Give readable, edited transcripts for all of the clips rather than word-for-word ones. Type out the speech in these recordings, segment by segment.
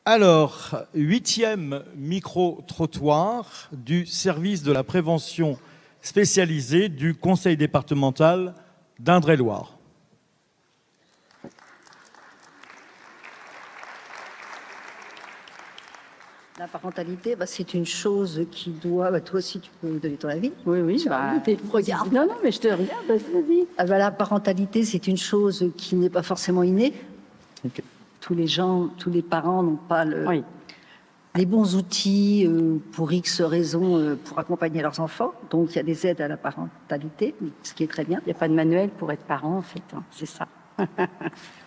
Alors, 8e micro-trottoir du service de la prévention spécialisée du conseil départemental d'Indre-et-Loire. La parentalité, c'est une chose qui doit... toi aussi, tu peux me donner ton avis. Oui, oui. Regarde. Non, mais je te regarde, vas-y. La parentalité, c'est une chose qui n'est pas forcément innée. Okay. Tous les parents n'ont pas les bons outils pour X raisons pour accompagner leurs enfants. Donc, il y a des aides à la parentalité, ce qui est très bien. Il n'y a pas de manuel pour être parent, en fait. Hein, c'est ça.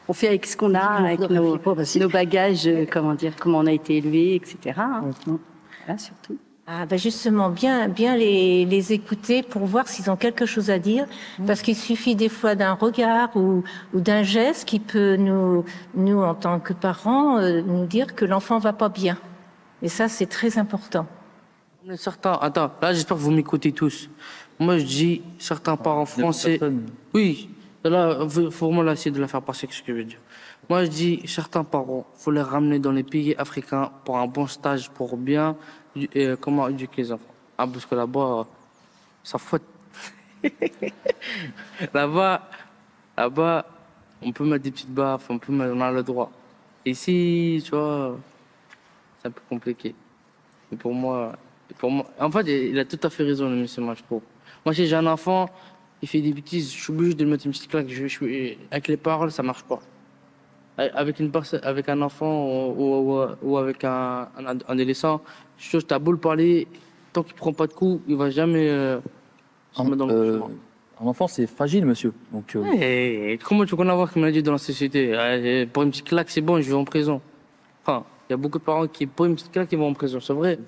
On fait avec ce qu'on a, avec nos bagages, comment on a été élevé, etc. Hein. Voilà, surtout. Justement, bien les écouter pour voir s'ils ont quelque chose à dire, parce qu'il suffit des fois d'un regard ou d'un geste qui peut nous en tant que parents, nous dire que l'enfant va pas bien. Et ça, c'est très important. Attends, là, j'espère que vous m'écoutez tous. Moi, je dis, certains parents français... Oui, là, il faut vraiment essayer de la faire passer, ce que je veux dire. Moi, je dis, certains parents, il faut les ramener dans les pays africains pour un bon stage, pour bien comment éduquer les enfants. Parce que là-bas, ça faute. Là-bas, on peut mettre des petites baffes, on a le droit. Ici, tu vois, c'est un peu compliqué. Mais pour moi, en fait, il a tout à fait raison, le monsieur, moi, je trouve. Moi, si j'ai un enfant, il fait des bêtises, je suis obligé de lui mettre une petite claque. Avec les paroles, ça marche pas. Avec un enfant ou avec un adolescent, je t'as beau le parler, tant qu'il prend pas de coups, il va jamais se mettre dans le chemin. Un enfant, c'est fragile, monsieur. Donc, comment tu connais avoir comme on a dit dans la société? Pour une petite claque, c'est bon, je vais en prison. Enfin, il y a beaucoup de parents qui, pour une petite claque, ils vont en prison, c'est vrai.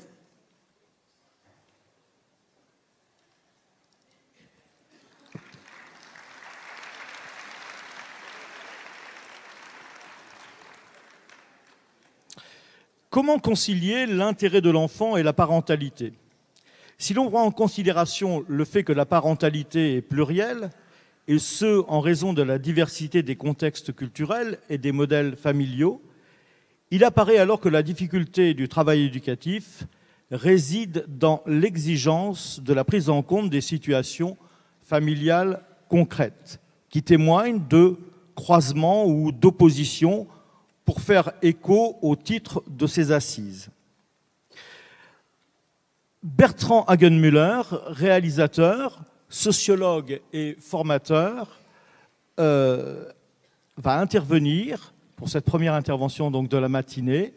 Comment concilier l'intérêt de l'enfant et la parentalité? Si l'on prend en considération le fait que la parentalité est plurielle, et ce, en raison de la diversité des contextes culturels et des modèles familiaux, il apparaît alors que la difficulté du travail éducatif réside dans l'exigence de la prise en compte des situations familiales concrètes, qui témoignent de croisements ou d'oppositions pour faire écho au titre de ces assises. Bertrand Hagenmüller, réalisateur, sociologue et formateur, va intervenir, pour cette première intervention donc, de la matinée,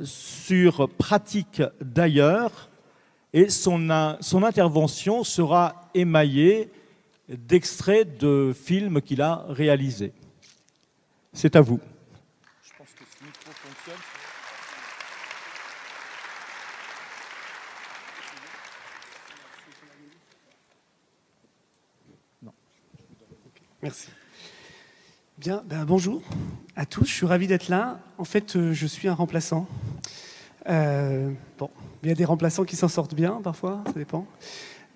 sur Pratique d'ailleurs, et son intervention sera émaillée d'extraits de films qu'il a réalisés. C'est à vous. Merci. Bien, bonjour à tous, je suis ravi d'être là. En fait, je suis un remplaçant. Il y a des remplaçants qui s'en sortent bien, parfois, ça dépend.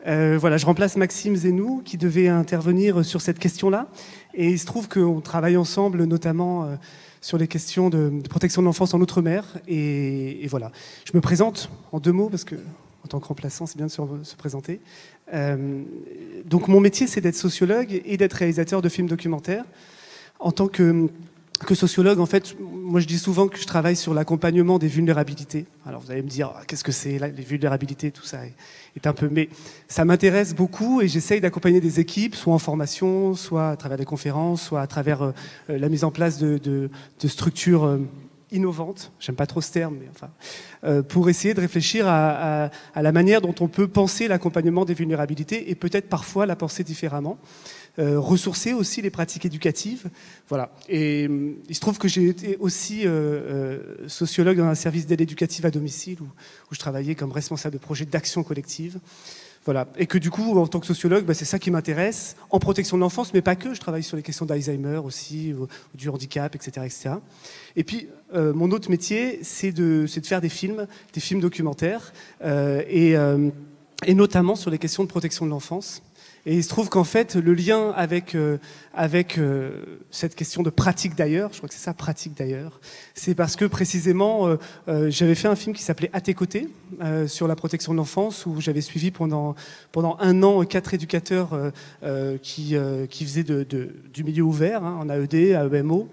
Voilà, je remplace Maxime Zenou, qui devait intervenir sur cette question-là. Et il se trouve qu'on travaille ensemble, notamment sur les questions de protection de l'enfance en Outre-mer. Et voilà, je me présente en 2 mots, parce que en tant que remplaçant, c'est bien de se présenter. Donc mon métier, c'est d'être sociologue et d'être réalisateur de films documentaires. En tant que sociologue, en fait, moi je dis souvent que je travaille sur l'accompagnement des vulnérabilités. Alors vous allez me dire, qu'est-ce que c'est, les vulnérabilités, tout ça est un peu... Mais ça m'intéresse beaucoup et j'essaye d'accompagner des équipes, soit en formation, soit à travers des conférences, soit à travers la mise en place de structures innovantes, j'aime pas trop ce terme, mais enfin, pour essayer de réfléchir à la manière dont on peut penser l'accompagnement des vulnérabilités et peut-être parfois la penser différemment. Ressourcer aussi les pratiques éducatives. Voilà. Et il se trouve que j'ai été aussi sociologue dans un service d'aide éducative à domicile où je travaillais comme responsable de projet d'action collective. Voilà. Et que du coup, en tant que sociologue, c'est ça qui m'intéresse, en protection de l'enfance, mais pas que. Je travaille sur les questions d'Alzheimer aussi, ou du handicap, etc., etc. Et puis, mon autre métier, c'est de faire des films documentaires, et notamment sur les questions de protection de l'enfance. Et il se trouve qu'en fait, le lien avec cette question de pratique d'ailleurs, je crois que c'est ça, pratique d'ailleurs, c'est parce que précisément, j'avais fait un film qui s'appelait À tes côtés, sur la protection de l'enfance, où j'avais suivi pendant 1 an 4 éducateurs qui faisaient du milieu ouvert, hein, en AED, AEMO.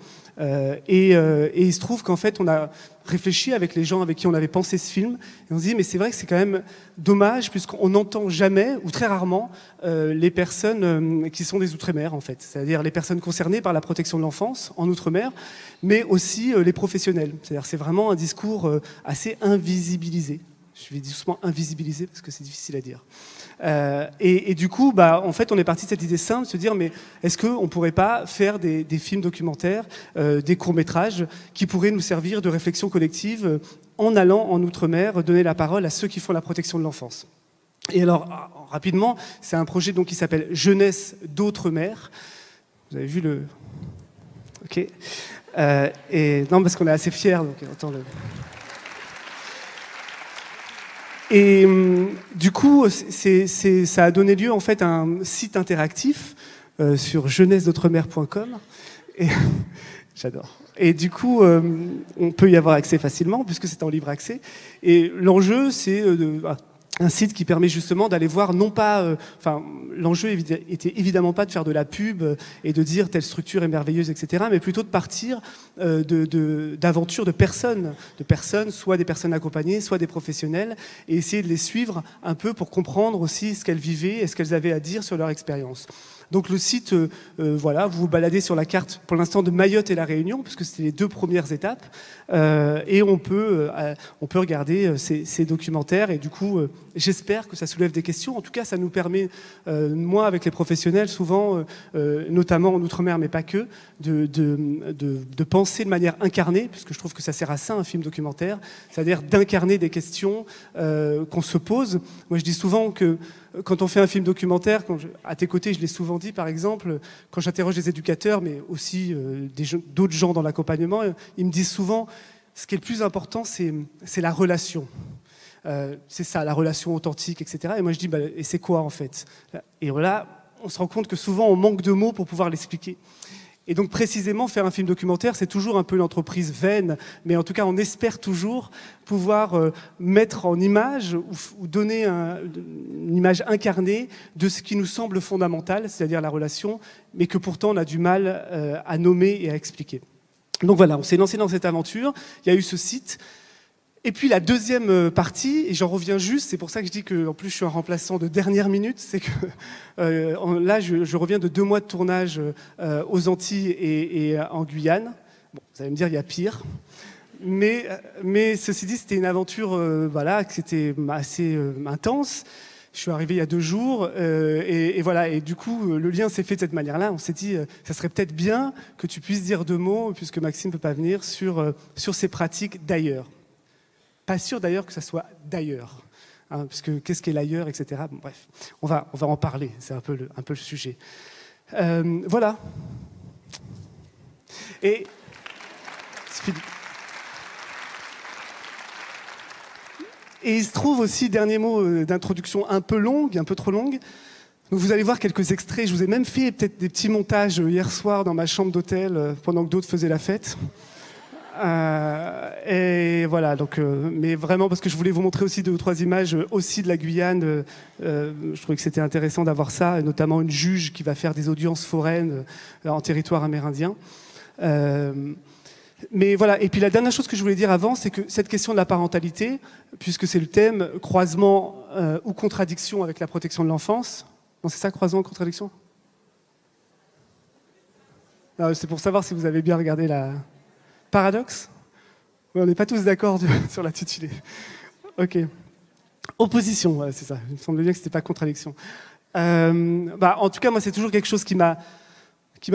Et il se trouve qu'en fait, on a réfléchi avec les gens avec qui on avait pensé ce film, et on se dit, mais c'est vrai que c'est quand même dommage, puisqu'on n'entend jamais, ou très rarement, les personnes qui sont des Outre-mer, en fait. C'est-à-dire les personnes concernées par la protection de l'enfance en Outre-mer, mais aussi les professionnels. C'est-à-dire c'est vraiment un discours assez invisibilisé. Je vais doucement invisibiliser, parce que c'est difficile à dire. Et du coup, en fait, on est parti de cette idée simple, de se dire, mais est-ce qu'on ne pourrait pas faire des films documentaires, des courts-métrages, qui pourraient nous servir de réflexion collective en allant en Outre-mer, donner la parole à ceux qui font la protection de l'enfance. Et alors, rapidement, c'est un projet donc, qui s'appelle Jeunesse d'Outre-mer. Vous avez vu le... Ok. Et non, parce qu'on est assez fiers, donc attends le... Et du coup, ça a donné lieu en fait à un site interactif sur jeunesse-d'outre-mer.com. Et j'adore. Et du coup, on peut y avoir accès facilement puisque c'est en libre accès. Et l'enjeu, c'est un site qui permet justement d'aller voir, non pas... l'enjeu était évidemment pas de faire de la pub et de dire telle structure est merveilleuse, etc., mais plutôt de partir d'aventures de personnes, soit des personnes accompagnées, soit des professionnels, et essayer de les suivre un peu pour comprendre aussi ce qu'elles vivaient et ce qu'elles avaient à dire sur leur expérience. Donc le site, voilà, vous vous baladez sur la carte pour l'instant de Mayotte et La Réunion, puisque c'était les 2 premières étapes, et on peut regarder ces documentaires, et du coup, j'espère que ça soulève des questions. En tout cas, ça nous permet, moi, avec les professionnels, souvent, notamment en Outre-mer, mais pas que, de penser de manière incarnée, puisque je trouve que ça sert à ça, un film documentaire, c'est-à-dire d'incarner des questions qu'on se pose. Moi, je dis souvent que quand on fait un film documentaire, à tes côtés, je l'ai souvent dit, par exemple, quand j'interroge des éducateurs, mais aussi d'autres gens dans l'accompagnement, ils me disent souvent, ce qui est le plus important, c'est la relation. C'est ça, la relation authentique, etc. Et moi, je dis, et c'est quoi, en fait? Et voilà, on se rend compte que souvent, on manque de mots pour pouvoir l'expliquer. Et donc précisément, faire un film documentaire, c'est toujours un peu une entreprise vaine, mais en tout cas, on espère toujours pouvoir mettre en image ou donner une image incarnée de ce qui nous semble fondamental, c'est-à-dire la relation, mais que pourtant on a du mal à nommer et à expliquer. Donc voilà, on s'est lancé dans cette aventure, il y a eu ce site. Et puis la deuxième partie, et j'en reviens juste, c'est pour ça que je dis qu'en plus je suis un remplaçant de dernière minute, c'est que là je reviens de 2 mois de tournage aux Antilles et en Guyane. Bon, vous allez me dire, il y a pire. Mais ceci dit, c'était une aventure voilà, qui était assez intense. Je suis arrivé il y a 2 jours et voilà. Et du coup, le lien s'est fait de cette manière-là. On s'est dit, ça serait peut-être bien que tu puisses dire 2 mots, puisque Maxime ne peut pas venir, sur ces pratiques d'ailleurs. Pas sûr d'ailleurs que ça soit d'ailleurs, hein, parce que qu'est-ce qu'est l'ailleurs, etc. Bon, bref, on va en parler, c'est un peu le sujet. Voilà. Et c'est fini. Et il se trouve aussi, dernier mot d'introduction un peu longue, un peu trop longue. Donc vous allez voir quelques extraits. Je vous ai même fait peut-être des petits montages hier soir dans ma chambre d'hôtel pendant que d'autres faisaient la fête. Et voilà, donc, mais vraiment parce que je voulais vous montrer aussi 2 ou 3 images aussi de la Guyane. Je trouvais que c'était intéressant d'avoir ça, notamment une juge qui va faire des audiences foraines en territoire amérindien. Mais voilà, et puis la dernière chose que je voulais dire avant, c'est que cette question de la parentalité, puisque c'est le thème, croisement ou contradiction avec la protection de l'enfance. Non, c'est ça, croisement ou contradiction? C'est pour savoir si vous avez bien regardé la... Paradoxe? On n'est pas tous d'accord sur l'intitulé. Ok. Opposition, ouais, c'est ça. Il me semble bien que ce n'était pas contradiction. En tout cas, moi, c'est toujours quelque chose qui m'a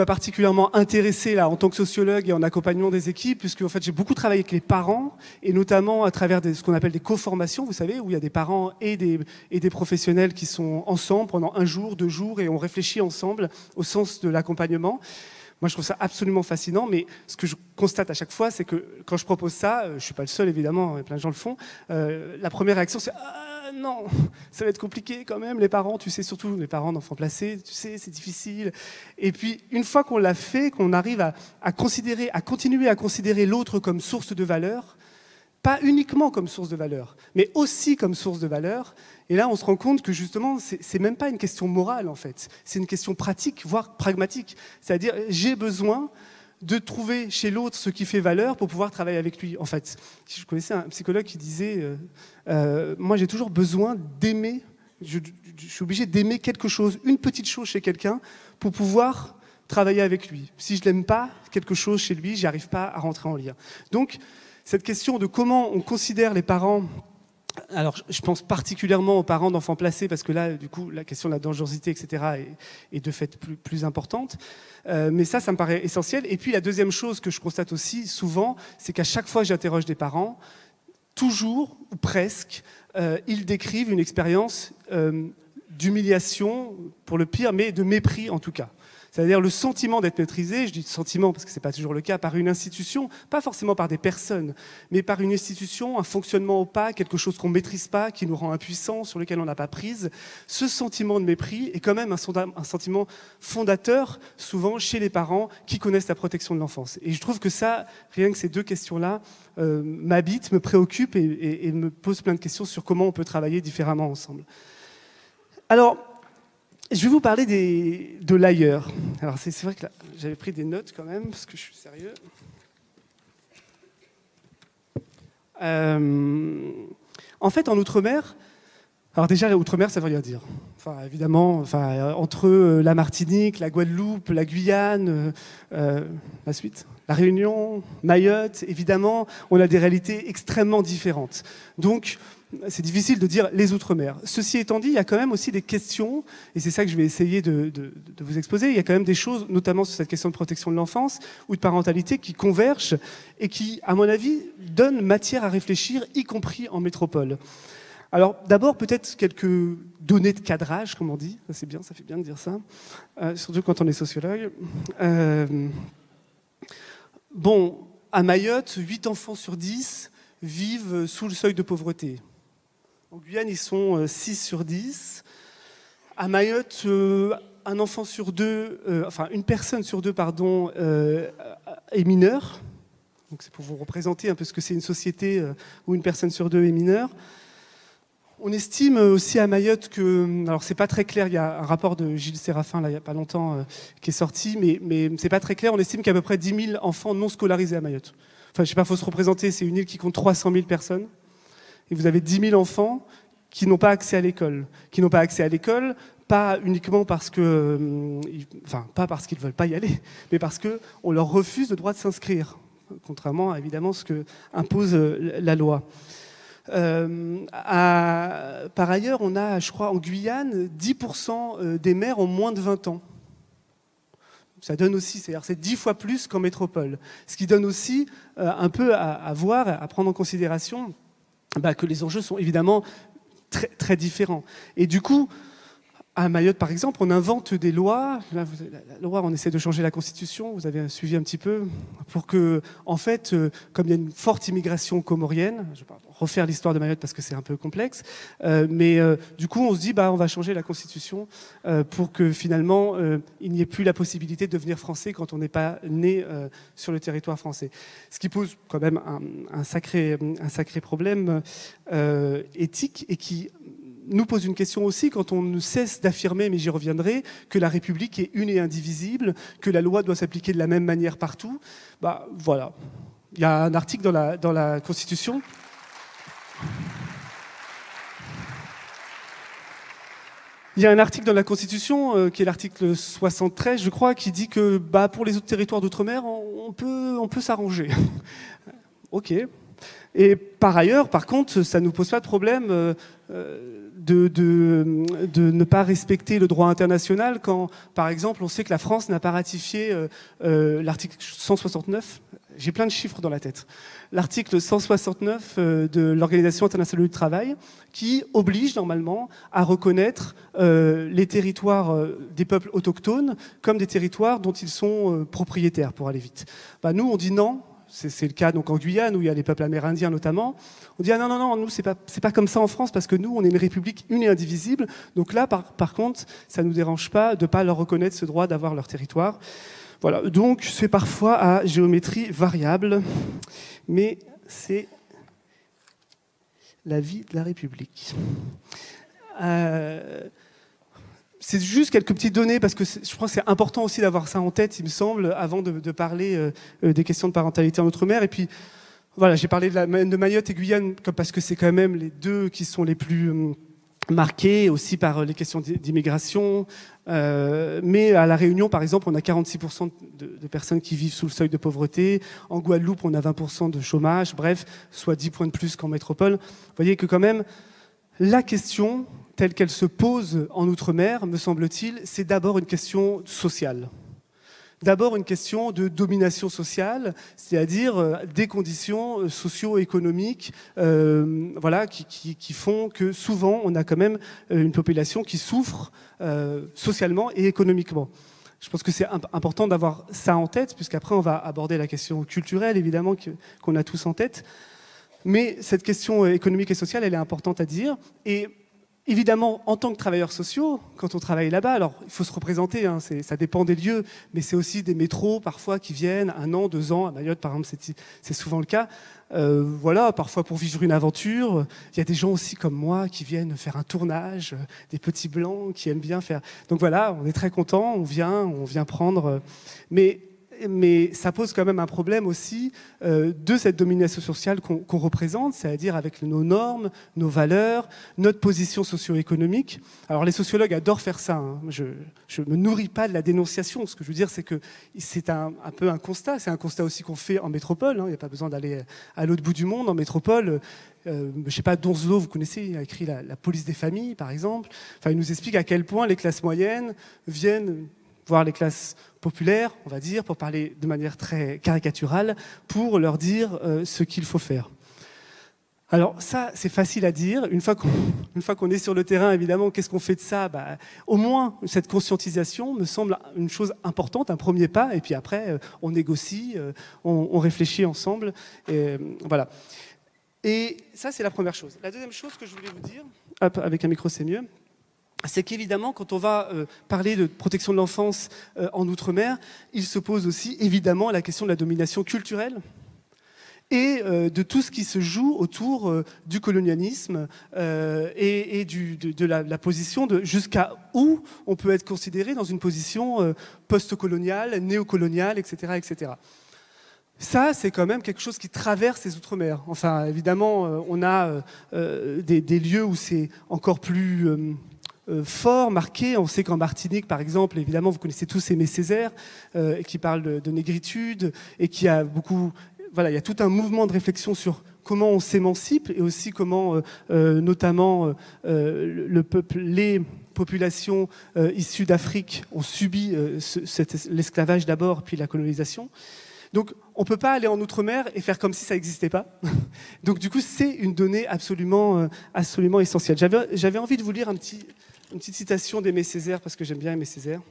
particulièrement intéressé là, en tant que sociologue et en accompagnement des équipes, puisque en fait, j'ai beaucoup travaillé avec les parents, et notamment à travers ce qu'on appelle des co-formations, vous savez, où il y a des parents et des professionnels qui sont ensemble pendant 1 jour, 2 jours, et on réfléchit ensemble au sens de l'accompagnement. Moi, je trouve ça absolument fascinant, mais ce que je constate à chaque fois, c'est que quand je propose ça, je ne suis pas le seul, évidemment, plein de gens le font, la première réaction, c'est « Ah non, ça va être compliqué quand même, les parents, tu sais, surtout les parents d'enfants placés, tu sais, c'est difficile. Et puis, une fois qu'on l'a fait, qu'on arrive à continuer à considérer l'autre comme source de valeur, pas uniquement comme source de valeur, mais aussi comme source de valeur. Et là, on se rend compte que justement, c'est même pas une question morale, en fait. C'est une question pratique, voire pragmatique. C'est-à-dire, j'ai besoin de trouver chez l'autre ce qui fait valeur pour pouvoir travailler avec lui. En fait, je connaissais un psychologue qui disait moi, j'ai toujours besoin d'aimer, je suis obligé d'aimer quelque chose, une petite chose chez quelqu'un, pour pouvoir travailler avec lui. Si je l'aime pas, quelque chose chez lui, j'y arrive pas à rentrer en lien. Donc, cette question de comment on considère les parents, alors je pense particulièrement aux parents d'enfants placés, parce que là, du coup, la question de la dangerosité, etc., est de fait plus importante. Mais ça me paraît essentiel. Et puis la deuxième chose que je constate aussi souvent, c'est qu'à chaque fois que j'interroge des parents, toujours, ou presque, ils décrivent une expérience d'humiliation, pour le pire, mais de mépris en tout cas. C'est-à-dire le sentiment d'être maîtrisé, je dis sentiment parce que ce n'est pas toujours le cas, par une institution, pas forcément par des personnes, mais par une institution, un fonctionnement opaque, quelque chose qu'on ne maîtrise pas, qui nous rend impuissants, sur lequel on n'a pas prise. Ce sentiment de mépris est quand même un sentiment fondateur, souvent chez les parents qui connaissent la protection de l'enfance. Et je trouve que ça, rien que ces deux questions-là, m'habitent, me préoccupent et me posent plein de questions sur comment on peut travailler différemment ensemble. Alors, je vais vous parler de l'ailleurs. Alors c'est vrai que j'avais pris des notes quand même, parce que je suis sérieux. En fait, en Outre-mer, alors déjà, l'Outre-mer, ça veut rien dire. Enfin, évidemment, entre la Martinique, la Guadeloupe, la Guyane, la suite, la Réunion, Mayotte, évidemment, on a des réalités extrêmement différentes. Donc, c'est difficile de dire les Outre-mer. Ceci étant dit, il y a quand même aussi des questions, et c'est ça que je vais essayer de vous exposer. Il y a quand même des choses, notamment sur cette question de protection de l'enfance ou de parentalité, qui convergent et qui, à mon avis, donnent matière à réfléchir, y compris en métropole. Alors, d'abord, peut-être quelques données de cadrage, comme on dit. C'est bien, ça fait bien de dire ça, surtout quand on est sociologue. Bon, à Mayotte, 8 enfants sur 10 vivent sous le seuil de pauvreté. En Guyane, ils sont 6 sur 10. À Mayotte, un enfant sur deux, une personne sur deux, pardon, est mineure. Donc c'est pour vous représenter un peu ce que c'est une société où une personne sur deux est mineure. On estime aussi à Mayotte que, alors c'est pas très clair, il y a un rapport de Gilles Séraphin, là, il n'y a pas longtemps, qui est sorti, mais c'est pas très clair, on estime qu'il y a à peu près 10 000 enfants non scolarisés à Mayotte. Enfin, je sais pas, il faut se représenter, c'est une île qui compte 300 000 personnes. Et vous avez 10 000 enfants qui n'ont pas accès à l'école. Qui n'ont pas accès à l'école, pas uniquement parce que... pas parce qu'ils ne veulent pas y aller, mais parce qu'on leur refuse le droit de s'inscrire, contrairement à, évidemment, ce que impose la loi. Par ailleurs, on a, je crois, en Guyane, 10% des mères ont moins de 20 ans. Ça donne aussi, c'est-à-dire c'est 10 fois plus qu'en métropole. Ce qui donne aussi un peu à voir, à prendre en considération que les enjeux sont évidemment très, très différents. Et du coup, à Mayotte, par exemple, on invente des lois. Là, la loi, on essaie de changer la Constitution. Vous avez suivi un petit peu pour que, en fait, comme il y a une forte immigration comorienne, je ne vais pas refaire l'histoire de Mayotte parce que c'est un peu complexe, mais du coup, on se dit, on va changer la Constitution pour que finalement, il n'y ait plus la possibilité de devenir français quand on n'est pas né sur le territoire français. Ce qui pose quand même un sacré problème éthique et qui nous pose une question aussi quand on ne cesse d'affirmer, mais j'y reviendrai, que la République est une et indivisible, que la loi doit s'appliquer de la même manière partout. Voilà. Il y a un article dans la Constitution. Il y a un article dans la Constitution, qui est l'article 73, je crois, qui dit que pour les autres territoires d'outre-mer, on peut s'arranger. Ok. Et par ailleurs, par contre, ça ne nous pose pas de problème de ne pas respecter le droit international quand, par exemple, on sait que la France n'a pas ratifié l'article 169. J'ai plein de chiffres dans la tête. L'article 169 de l'Organisation internationale du travail qui oblige normalement à reconnaître les territoires des peuples autochtones comme des territoires dont ils sont propriétaires, pour aller vite. Nous, on dit non. c'est le cas donc en Guyane où il y a les peuples amérindiens notamment. On dit ah non, nous c'est pas comme ça en France parce que nous on est une république une et indivisible. Donc là par contre ça nous dérange pas de pas leur reconnaître ce droit d'avoir leur territoire. Voilà, donc c'est parfois à géométrie variable, mais c'est la vie de la République. C'est juste quelques petites données, parce que je crois que c'est important aussi d'avoir ça en tête, il me semble, avant de parler des questions de parentalité en Outre-mer. Et puis, voilà, j'ai parlé de Mayotte et Guyane, parce que c'est quand même les deux qui sont les plus marqués, aussi par les questions d'immigration. Mais à La Réunion, par exemple, on a 46% de personnes qui vivent sous le seuil de pauvreté. En Guadeloupe, on a 20% de chômage. Bref, soit 10 points de plus qu'en métropole. Vous voyez que quand même, la question telle qu'elle se pose en Outre-mer, me semble-t-il, c'est d'abord une question sociale. D'abord une question de domination sociale, c'est-à-dire des conditions socio-économiques voilà, qui font que souvent on a quand même une population qui souffre socialement et économiquement. Je pense que c'est important d'avoir ça en tête, puisqu'après on va aborder la question culturelle, évidemment, qu'on a tous en tête. Mais cette question économique et sociale, elle est importante à dire. Et évidemment, en tant que travailleurs sociaux, quand on travaille là-bas, alors il faut se représenter, hein, ça dépend des lieux, mais c'est aussi des métros parfois qui viennent 1 an, 2 ans. À Mayotte, par exemple, c'est souvent le cas. Voilà, parfois pour vivre une aventure. Il y a des gens aussi comme moi qui viennent faire un tournage, des petits blancs qui aiment bien faire. Donc voilà, on est très contents, on vient prendre. Mais ça pose quand même un problème aussi de cette domination sociale qu'on représente, c'est-à-dire avec nos normes, nos valeurs, notre position socio-économique. Alors les sociologues adorent faire ça, hein. Je ne me nourris pas de la dénonciation. Ce que je veux dire, c'est que c'est un peu un constat. C'est un constat aussi qu'on fait en métropole, hein. Il n'y a pas besoin d'aller à l'autre bout du monde. En métropole, je ne sais pas, Donzelot, vous connaissez, il a écrit la police des familles, par exemple. Enfin, il nous explique à quel point les classes moyennes viennent voir les classes populaires, on va dire, pour parler de manière très caricaturale, pour leur dire ce qu'il faut faire. Alors ça, c'est facile à dire. Une fois qu'on est sur le terrain, évidemment, qu'est-ce qu'on fait de ça ? Au moins, cette conscientisation me semble une chose importante, un premier pas, et puis après, on négocie, on réfléchit ensemble. Et, voilà. Et ça, c'est la première chose. La deuxième chose que je voulais vous dire, hop, avec un micro, c'est mieux, c'est qu'évidemment, quand on va parler de protection de l'enfance en Outre-mer, il se pose aussi évidemment la question de la domination culturelle et de tout ce qui se joue autour du colonialisme et de la position de jusqu'à où on peut être considéré dans une position post-coloniale, néocoloniale, etc., etc. Ça, c'est quand même quelque chose qui traverse les Outre-mer. Enfin, évidemment, on a des lieux où c'est encore plus fort, marqué. On sait qu'en Martinique, par exemple, évidemment, vous connaissez tous Aimé Césaire, qui parle de négritude, et qui a beaucoup... Voilà, il y a tout un mouvement de réflexion sur comment on s'émancipe, et aussi comment, notamment, les populations issues d'Afrique ont subi l'esclavage d'abord, puis la colonisation. Donc, on ne peut pas aller en Outre-mer et faire comme si ça n'existait pas. Donc, du coup, c'est une donnée absolument essentielle. J'avais envie de vous lire une petite citation d'Aimé Césaire, parce que j'aime bien Aimé Césaire.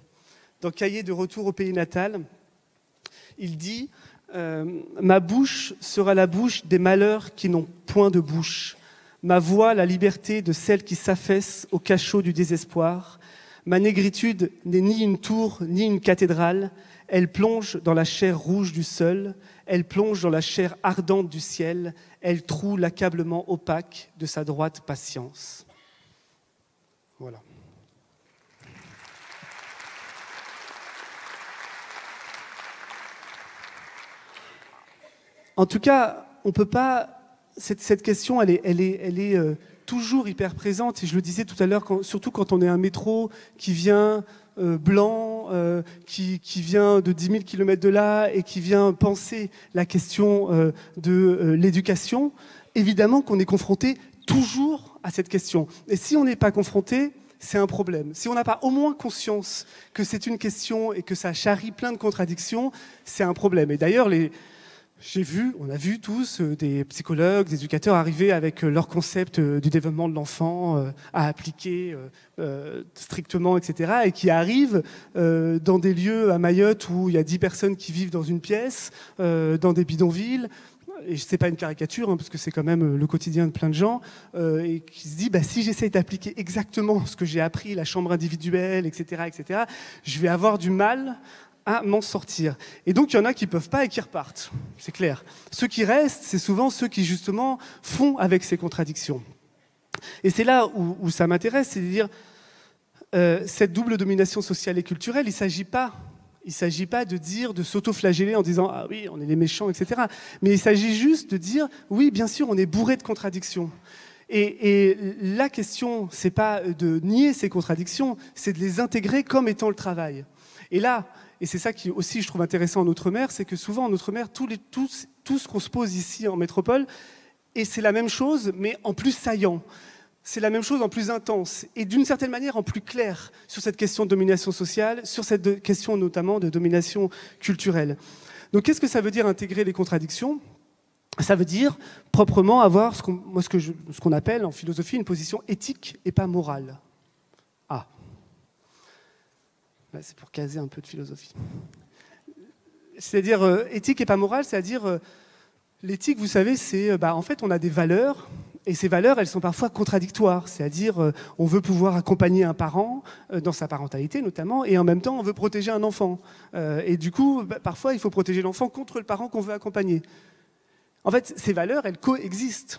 Dans Cahier de retour au pays natal, il dit « Ma bouche sera la bouche des malheurs qui n'ont point de bouche. Ma voix, la liberté de celles qui s'affaissent au cachot du désespoir. Ma négritude n'est ni une tour, ni une cathédrale. Elle plonge dans la chair rouge du sol, elle plonge dans la chair ardente du ciel, elle troue l'accablement opaque de sa droite patience. » Voilà. En tout cas, on peut pas. Cette question, elle est toujours hyper présente. Et je le disais tout à l'heure, surtout quand on est un métro qui vient blanc, qui vient de 10 000 km de là et qui vient penser la question de l'éducation. Évidemment qu'on est confronté toujours à cette question. Et si on n'est pas confronté, c'est un problème. Si on n'a pas au moins conscience que c'est une question et que ça charrie plein de contradictions, c'est un problème. Et d'ailleurs, on a vu tous des psychologues, des éducateurs arriver avec leur concept du développement de l'enfant à appliquer strictement, etc. Et qui arrivent dans des lieux à Mayotte où il y a 10 personnes qui vivent dans une pièce, dans des bidonvilles. Et ce n'est pas une caricature, hein, parce que c'est quand même le quotidien de plein de gens, et qui se dit, si j'essaye d'appliquer exactement ce que j'ai appris, la chambre individuelle, etc., je vais avoir du mal à m'en sortir. Et donc, il y en a qui ne peuvent pas et qui repartent, c'est clair. Ceux qui restent, c'est souvent ceux qui, justement, font avec ces contradictions. Et c'est là où ça m'intéresse, c'est de dire, cette double domination sociale et culturelle, il ne s'agit pas de s'auto-flageller en disant « Ah oui, on est les méchants, etc. » Mais il s'agit juste de dire « Oui, bien sûr, on est bourré de contradictions. » Et la question, ce n'est pas de nier ces contradictions, c'est de les intégrer comme étant le travail. Et là, et c'est ça qui aussi je trouve intéressant en Outre-mer, c'est que souvent en Outre-mer, tout ce qu'on se pose ici en métropole, et c'est la même chose, mais en plus saillant. C'est la même chose en plus intense, et d'une certaine manière en plus clair sur cette question de domination sociale, sur cette question notamment de domination culturelle. Donc qu'est-ce que ça veut dire intégrer les contradictions ? Ça veut dire proprement avoir ce qu'on appelle en philosophie une position éthique et pas morale. Ah. Là, c'est pour caser un peu de philosophie. C'est-à-dire éthique et pas morale, c'est-à-dire l'éthique, vous savez, c'est en fait on a des valeurs, et ces valeurs, elles sont parfois contradictoires, c'est-à-dire on veut pouvoir accompagner un parent dans sa parentalité notamment, et en même temps on veut protéger un enfant. Et du coup, parfois il faut protéger l'enfant contre le parent qu'on veut accompagner. En fait, ces valeurs, elles coexistent.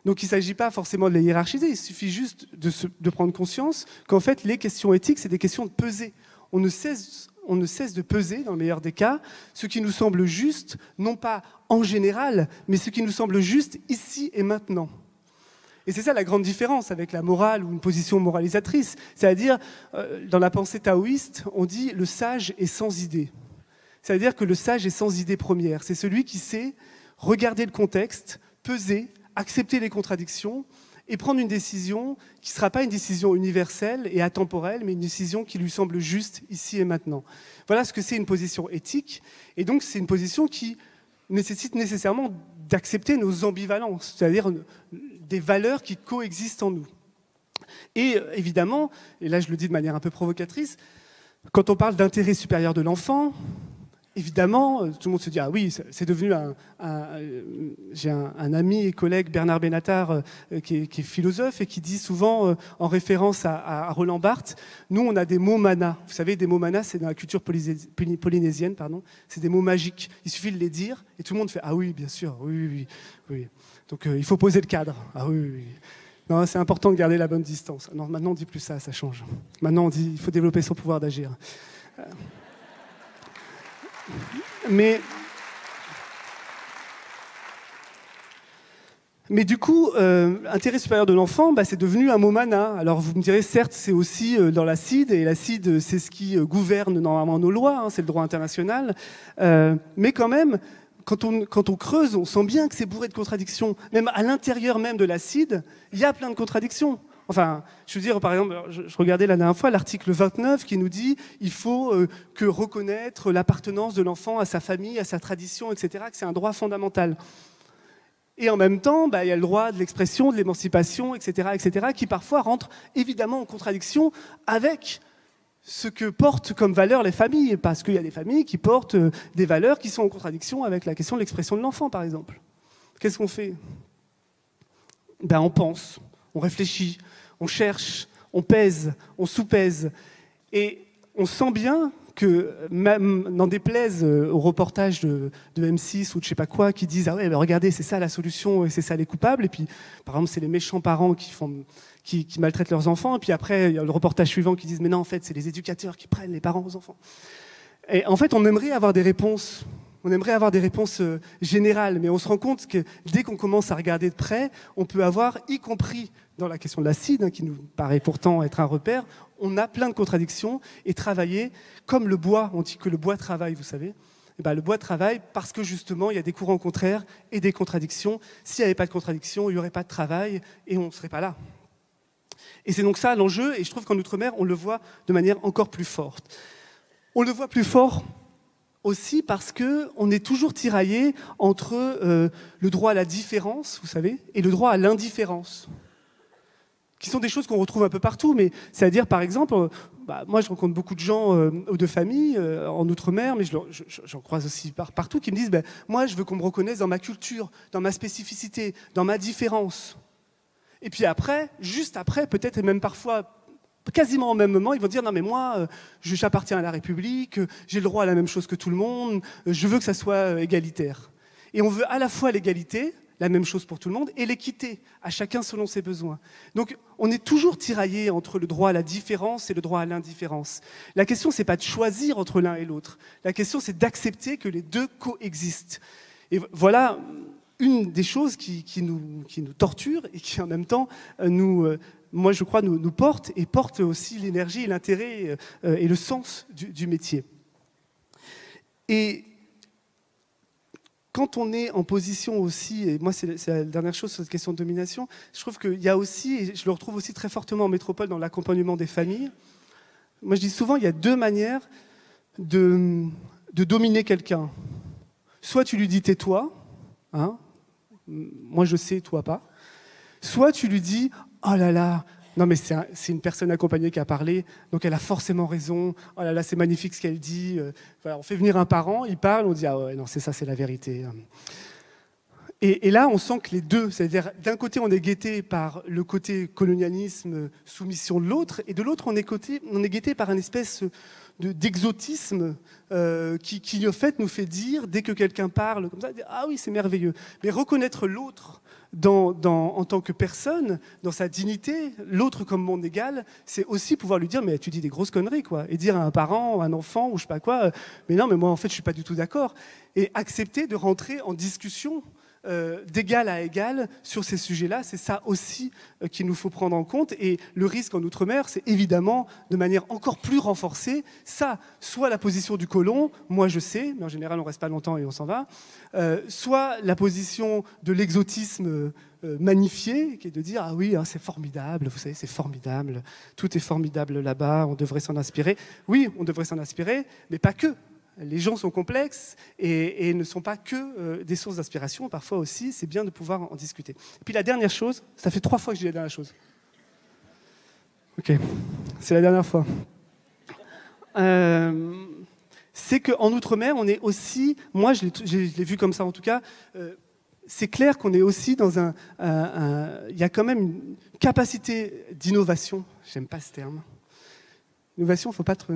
Donc il ne s'agit pas forcément de les hiérarchiser, il suffit juste de prendre conscience qu'en fait les questions éthiques, c'est des questions de peser. On ne cesse de peser, dans le meilleur des cas, ce qui nous semble juste, non pas en général, mais ce qui nous semble juste ici et maintenant. Et c'est ça la grande différence avec la morale ou une position moralisatrice. C'est-à-dire, dans la pensée taoïste, on dit « le sage est sans idée ». C'est-à-dire que le sage est sans idée première. C'est celui qui sait regarder le contexte, peser, accepter les contradictions et prendre une décision qui ne sera pas une décision universelle et atemporelle, mais une décision qui lui semble juste ici et maintenant. Voilà ce que c'est une position éthique. Et donc, c'est une position qui nécessite nécessairement d'accepter nos ambivalences, c'est-à-dire des valeurs qui coexistent en nous. Et évidemment, et là je le dis de manière un peu provocatrice, quand on parle d'intérêt supérieur de l'enfant, évidemment, tout le monde se dit « Ah oui, c'est devenu J'ai un ami et collègue, Bernard Benatar, qui est philosophe et qui dit souvent, en référence à Roland Barthes, nous on a des mots manas. Vous savez, des mots manas, c'est dans la culture polynésienne, c'est des mots magiques. Il suffit de les dire et tout le monde fait « Ah oui, bien sûr, oui. Donc il faut poser le cadre. Ah oui. Non, c'est important de garder la bonne distance. Non, maintenant on ne dit plus ça change. Maintenant on dit il faut développer son pouvoir d'agir. Mais du coup, intérêt supérieur de l'enfant, c'est devenu un mot mana. Alors vous me direz, certes, c'est aussi dans la CIDE, et la CIDE, c'est ce qui gouverne normalement nos lois, hein, c'est le droit international. Mais quand même, quand on creuse, on sent bien que c'est bourré de contradictions. Même à l'intérieur même de la CIDE, il y a plein de contradictions. Enfin, je veux dire, par exemple, je regardais la dernière fois l'article 29 qui nous dit il faut que reconnaître l'appartenance de l'enfant à sa famille, à sa tradition, etc., que c'est un droit fondamental. Et en même temps, il y a le droit de l'expression, de l'émancipation, etc., qui parfois rentrent évidemment en contradiction avec ce que portent comme valeur les familles, parce qu'il y a des familles qui portent des valeurs qui sont en contradiction avec la question de l'expression de l'enfant, par exemple. Qu'est-ce qu'on fait ? On pense, on réfléchit, on cherche, on pèse, on sous-pèse. Et on sent bien que, même n'en déplaise au reportage de M6 ou de je sais pas quoi, qui disent « Ah ouais, regardez, c'est ça la solution et c'est ça les coupables ». Et puis, par exemple, c'est les méchants parents qui maltraitent leurs enfants. Et puis après, il y a le reportage suivant qui disent « Mais non, en fait, c'est les éducateurs qui prennent les parents aux enfants ». Et en fait, on aimerait avoir des réponses. On aimerait avoir des réponses générales, mais on se rend compte que dès qu'on commence à regarder de près, on peut avoir, y compris dans la question de l'acide, qui nous paraît pourtant être un repère, on a plein de contradictions et travailler comme le bois. On dit que le bois travaille, vous savez. Le bois travaille parce que justement, il y a des courants contraires et des contradictions. S'il n'y avait pas de contradictions, il n'y aurait pas de travail et on ne serait pas là. Et c'est donc ça l'enjeu, et je trouve qu'en Outre-mer, on le voit de manière encore plus forte. On le voit plus fort aussi parce qu'on est toujours tiraillé entre le droit à la différence, vous savez, et le droit à l'indifférence, qui sont des choses qu'on retrouve un peu partout, mais c'est-à-dire, par exemple, moi je rencontre beaucoup de gens de famille en Outre-mer, mais j'en croise aussi partout, qui me disent moi je veux qu'on me reconnaisse dans ma culture, dans ma spécificité, dans ma différence. Et puis après, juste après, peut-être et même parfois, quasiment au même moment, ils vont dire non mais moi, j'appartiens à la République, j'ai le droit à la même chose que tout le monde, je veux que ça soit égalitaire. Et on veut à la fois l'égalité, la même chose pour tout le monde, et l'équité, à chacun selon ses besoins. Donc on est toujours tiraillé entre le droit à la différence et le droit à l'indifférence. La question, c'est pas de choisir entre l'un et l'autre. La question, c'est d'accepter que les deux coexistent. Et voilà une des choses qui nous torture et qui en même temps moi je crois nous porte et porte aussi l'énergie et l'intérêt et le sens du métier. Et quand on est en position aussi, et moi c'est la dernière chose sur cette question de domination, je trouve qu'il y a aussi, et je le retrouve aussi très fortement en métropole dans l'accompagnement des familles, moi je dis souvent il y a deux manières de dominer quelqu'un. Soit tu lui dis tais-toi, hein, moi je sais, toi pas. Soit tu lui dis oh là là, non mais c'est une personne accompagnée qui a parlé, donc elle a forcément raison, oh là là c'est magnifique ce qu'elle dit. Voilà, on fait venir un parent, il parle, on dit ah ouais non c'est ça, c'est la vérité. Et là on sent que les deux, c'est-à-dire d'un côté on est guetté par le côté colonialisme, soumission de l'autre, et de l'autre on est guetté par une espèce d'exotisme qui en fait nous fait dire, dès que quelqu'un parle comme ça, ah oui c'est merveilleux. Mais reconnaître l'autre en tant que personne, dans sa dignité, l'autre comme mon égal, c'est aussi pouvoir lui dire mais tu dis des grosses conneries quoi, et dire à un parent, à un enfant ou je sais pas quoi, mais non mais moi en fait je suis pas du tout d'accord, et accepter de rentrer en discussion d'égal à égal sur ces sujets-là, c'est ça aussi qu'il nous faut prendre en compte. Et le risque en Outre-mer, c'est évidemment, de manière encore plus renforcée, ça, soit la position du colon, moi je sais, mais en général on reste pas longtemps et on s'en va, soit la position de l'exotisme magnifié, qui est de dire ah oui, hein, c'est formidable, vous savez, c'est formidable, tout est formidable là-bas, on devrait s'en inspirer. Oui, on devrait s'en inspirer, mais pas que. Les gens sont complexes et ne sont pas que des sources d'inspiration. Parfois aussi, c'est bien de pouvoir en discuter. Et puis la dernière chose, ça fait 3 fois que je dis la dernière chose. Ok, c'est la dernière fois. C'est qu'en Outre-mer, on est aussi, moi je l'ai vu comme ça en tout cas, c'est clair qu'on est aussi dans il y a quand même une capacité d'innovation. J'aime pas ce terme. Innovation, il ne faut pas trop...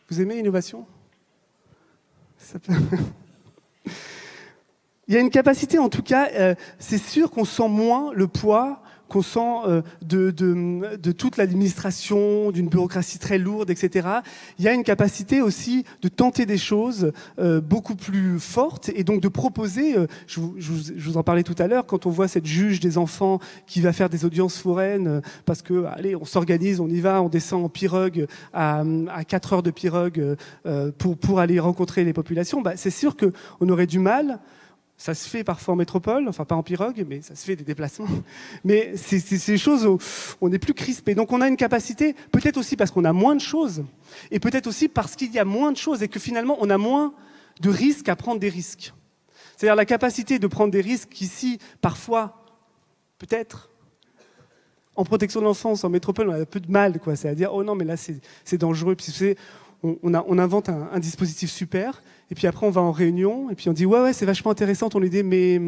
Vous aimez l'innovation ? Il y a une capacité, en tout cas, c'est sûr qu'on sent moins le poids qu'on sent de toute l'administration, d'une bureaucratie très lourde, etc. Il y a une capacité aussi de tenter des choses beaucoup plus fortes et donc de proposer, je vous en parlais tout à l'heure, quand on voit cette juge des enfants qui va faire des audiences foraines parce que, allez, on s'organise, on y va, on descend en pirogue à 4 heures de pirogue pour aller rencontrer les populations, c'est sûr qu'on aurait du mal. Ça se fait parfois en métropole, enfin pas en pirogue, mais ça se fait des déplacements. Mais c'est des choses où on est plus crispé. Donc on a une capacité, peut-être aussi parce qu'on a moins de choses, et peut-être aussi parce qu'il y a moins de choses et que finalement on a moins de risques à prendre des risques. C'est-à-dire la capacité de prendre des risques ici, parfois, peut-être, en protection de l'enfance, en métropole, on a un peu de mal, quoi. C'est-à-dire, oh non, mais là c'est dangereux. Puis, on invente un dispositif super, et puis après on va en réunion, et puis on dit ouais c'est vachement intéressant ton idée, mais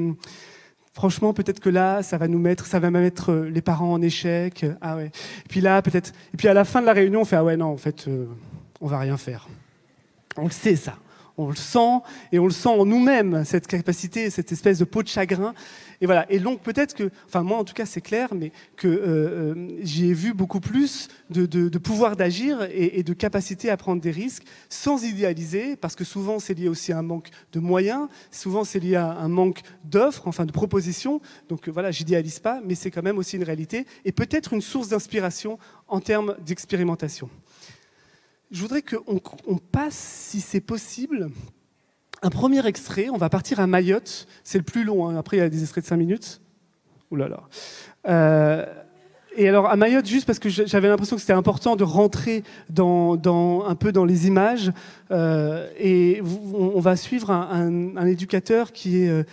franchement peut-être que là ça va mettre les parents en échec. Ah ouais. Et puis là peut-être, et puis à la fin de la réunion on fait ah ouais non en fait on va rien faire. On le sait ça. On le sent, et on le sent en nous-mêmes, cette capacité, cette espèce de peau de chagrin. Et voilà. Et donc peut-être que, enfin moi en tout cas c'est clair, mais que j'y ai vu beaucoup plus de pouvoir d'agir et de capacité à prendre des risques sans idéaliser, parce que souvent c'est lié aussi à un manque de moyens, souvent c'est lié à un manque d'offres, enfin de propositions. Donc voilà, j'idéalise pas, mais c'est quand même aussi une réalité et peut-être une source d'inspiration en termes d'expérimentation. Je voudrais qu'on passe, si c'est possible, un premier extrait. On va partir à Mayotte. C'est le plus long, hein. Après, il y a des extraits de 5 minutes. Ouh là là. Et alors à Mayotte, juste parce que j'avais l'impression que c'était important de rentrer un peu dans les images, on va suivre un éducateur qui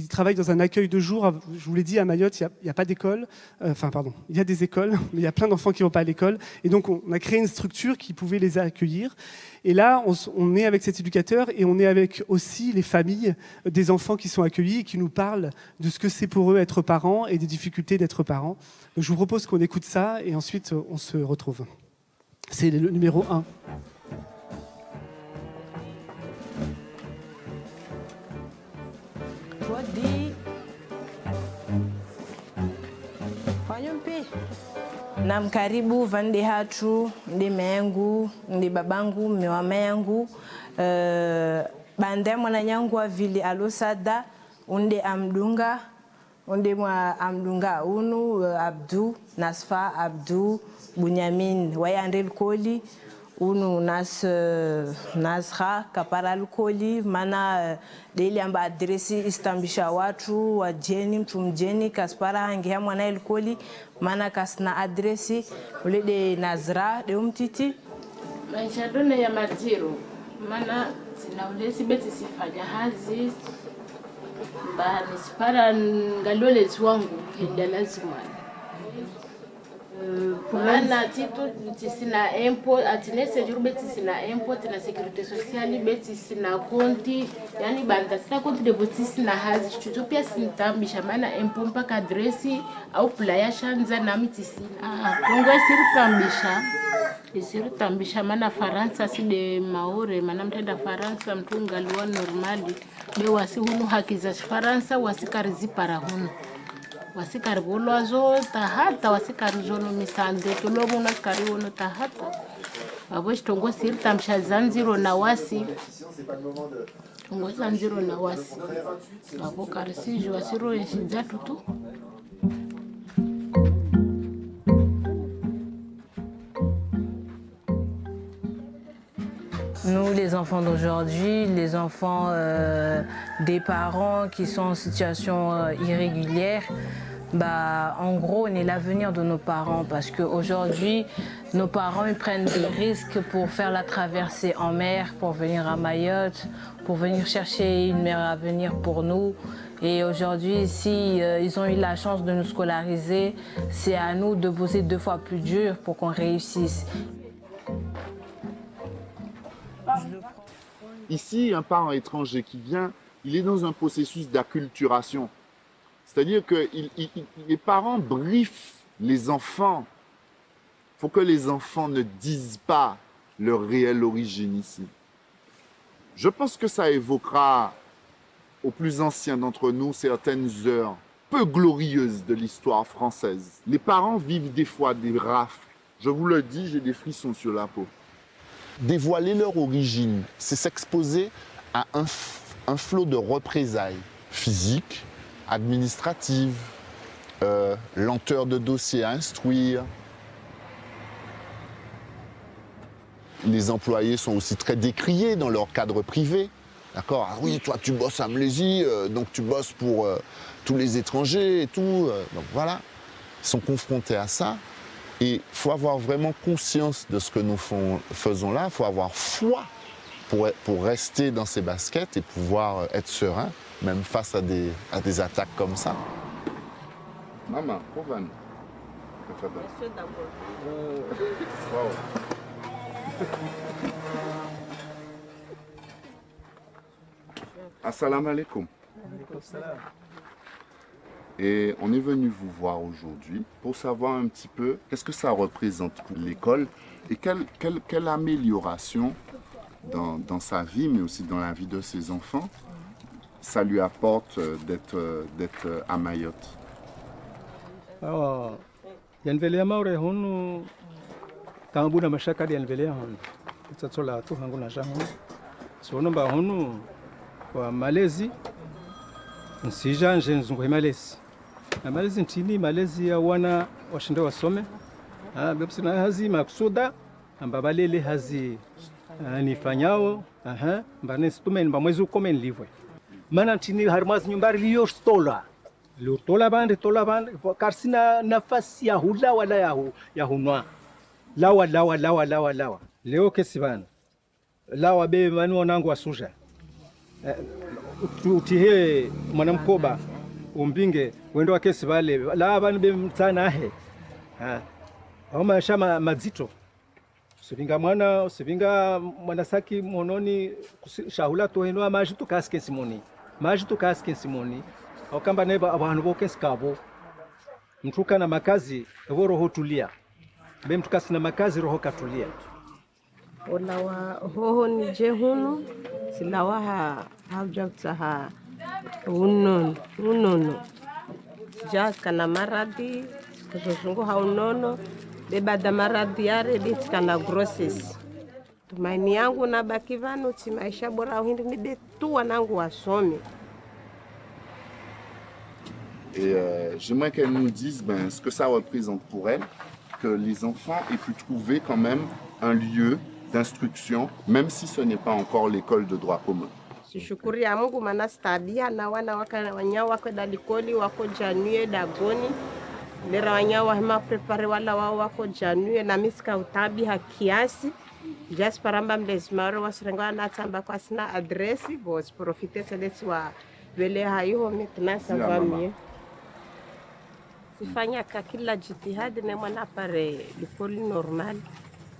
travaille dans un accueil de jour. Je vous l'ai dit, à Mayotte, il n'y a pas d'école. Enfin, pardon, il y a des écoles, mais il y a plein d'enfants qui ne vont pas à l'école. Et donc, on a créé une structure qui pouvait les accueillir. Et là, on est avec cet éducateur et on est avec aussi les familles des enfants qui sont accueillis et qui nous parlent de ce que c'est pour eux être parents et des difficultés d'être parents. Donc, je vous propose qu'on écoute ça et ensuite on se retrouve. C'est le numéro 1. Namkaribu vande hatu ndi mayangu ndi babangu mewama yangu bande mwana nyangu wa vile alosada unde amdunga unu Abdu Nasfa Abdu Bunyamin wayandel koli unu Nasra kaparal koli mana deli amba adresi istambisha watu wa jeni mtu mjeni kaspara hangia mwana el koli mana kasna adresi ulede Nazra de umtiti maisha dona ya matiro mana sinaulesi beti sifanya hazi ba nispara ngalole zwangu kenda lazima ana titu sina empo atinese juru beti sina empo tina security sociale beti sina konti yani banda sina konti de boti sina hazi chucho pia sintambisha maana empo mpaka adresi au playa shanza na miti sina kongo isiru tambisha maana Faransa si de maore maana mtenda Faransa mtunga luwa normali be wasi hunu haki za Faransa wasikarizi para hunu wasikari bolwazo tahata wasikari zono misande tulomo na kari wono tahata abosh tongo siri tamsha Zanziro na wasi tongo Zanziro na wasi abo karisi jo wasiro yeshinja tutu. Nous, les enfants d'aujourd'hui, les enfants des parents qui sont en situation irrégulière, en gros, on est l'avenir de nos parents parce qu'aujourd'hui, nos parents ils prennent des risques pour faire la traversée en mer, pour venir à Mayotte, pour venir chercher une meilleure avenir pour nous. Et aujourd'hui, si ils ont eu la chance de nous scolariser, c'est à nous de bosser 2 fois plus dur pour qu'on réussisse. Ici, un parent étranger qui vient, il est dans un processus d'acculturation. C'est-à-dire que les parents briefent les enfants. Il faut que les enfants ne disent pas leur réelle origine ici. Je pense que ça évoquera aux plus anciens d'entre nous certaines heures peu glorieuses de l'histoire française. Les parents vivent des fois des rafles. Je vous le dis, j'ai des frissons sur la peau. Dévoiler leur origine, c'est s'exposer à un flot de représailles physiques, administratives, lenteur de dossier à instruire. Les employés sont aussi très décriés dans leur cadre privé. D'accord ? Ah oui, toi tu bosses à Mlésie, donc tu bosses pour tous les étrangers et tout. Donc voilà, ils sont confrontés à ça. Et il faut avoir vraiment conscience de ce que nous faisons là. Il faut avoir foi pour rester dans ces baskets et pouvoir être serein, même face à des attaques comme ça. Maman, Kovan. Assalamu alaikum. Et on est venu vous voir aujourd'hui pour savoir un petit peu qu'est-ce que ça représente pour l'école et quelle amélioration dans sa vie, mais aussi dans la vie de ses enfants, ça lui apporte d'être à Mayotte. Yanvelea maure hunu tambuna mashaka yanvelea hunu tsatsola tu hangu na jamu sono ba hunu wa Malezi nsijanje nzungu Malezi Malezi ntini Malezi ya wana washinda wasome bepsina hazi maksuda ambabalele hazi nifanyao mbane stumen ba mwezi komen livwe mana ntini harmaz nyumbari liyo stola tola bande karsina nafasi ya hula wala ya hunwa lawa leo kesi bana lawa be manu wanangu wasuja utihe mwanamkoba umbinge wendo wa kesi bale lawa bani be mtana ahe homa shama mazito usivinga mwana saki mononi shahula tohenwa maji tukaske simoni okamba neba abantu boke skabo mtuka na makazi evo roho tulia be mtukasi na makazi roho katulia olawa hoho ni je hunu silawa haujakta unono ja kana maradi kuzungu haunono bebada maradhi yare kana grosses tumaini yangu na baki vanu ti maisha bora uhindi ni betu wanangu wasome. Et j'aimerais qu'elle nous dise ce que ça représente pour elle, que les enfants aient pu trouver quand même un lieu d'instruction, même si ce n'est pas encore l'école de droit commun. Sishukuri ya Mungu maana stabia na wana wanyao wako dalikoli wako Januye dagoni lera wanyao wahima prepare wala wako Januye na miska utabi hakiasi just paramba mlezimaro wasirenga na tamba kwa sina adresi bos profite sedeti wa vele hayo maintenant ça va mieux. Sifanya kila jitihadi ne mwana pare likoli normal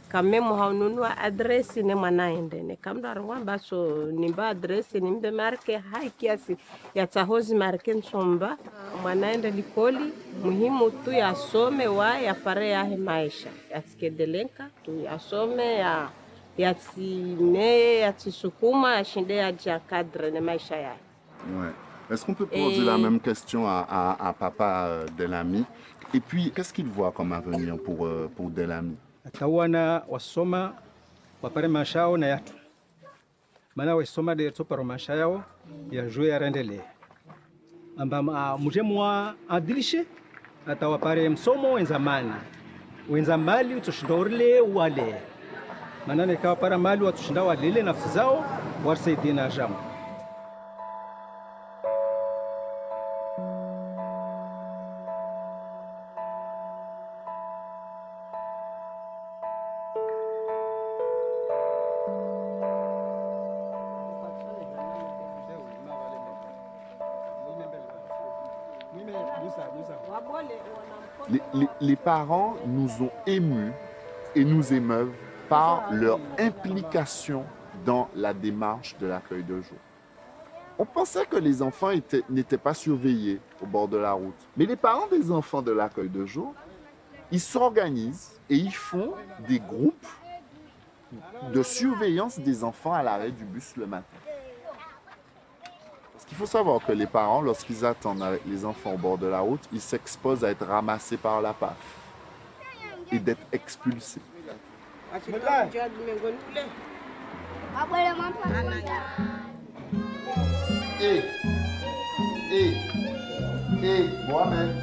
kame muhaununua adresi ne mwana ende ne kamda rwamba so nimba adresi nimbe marke hai kiasi ya tahozi marke nsomba mwana ende likoli muhimu tu yasome wa ya pare ya maisha yatikedelenka tu yasome ya tsine ya tsukuma ashinde ya jakadre ne maisha ya. Ouais. Est-ce qu'on peut poser la même question à papa Delamy? Et puis, qu'est-ce qu'il voit comme avenir pour Delamy? Atawana wasoma wapare mashao na yatu. Mana wasoma de toparo mashao ya jue yarendele. Amba mujemwa adilishe atawapare msomo wenza mali utushindorle wale. Mana nikawa para mali watushinda walele nafsi zao warsaidina jamu. Les parents nous ont émus et nous émeuvent par leur implication dans la démarche de l'accueil de jour. On pensait que les enfants n'étaient pas surveillés au bord de la route. Mais les parents des enfants de l'accueil de jour, ils s'organisent et ils font des groupes de surveillance des enfants à l'arrêt du bus le matin. Il faut savoir que les parents, lorsqu'ils attendent avec les enfants au bord de la route, ils s'exposent à être ramassés par la PAF et d'être expulsés. Mohamed,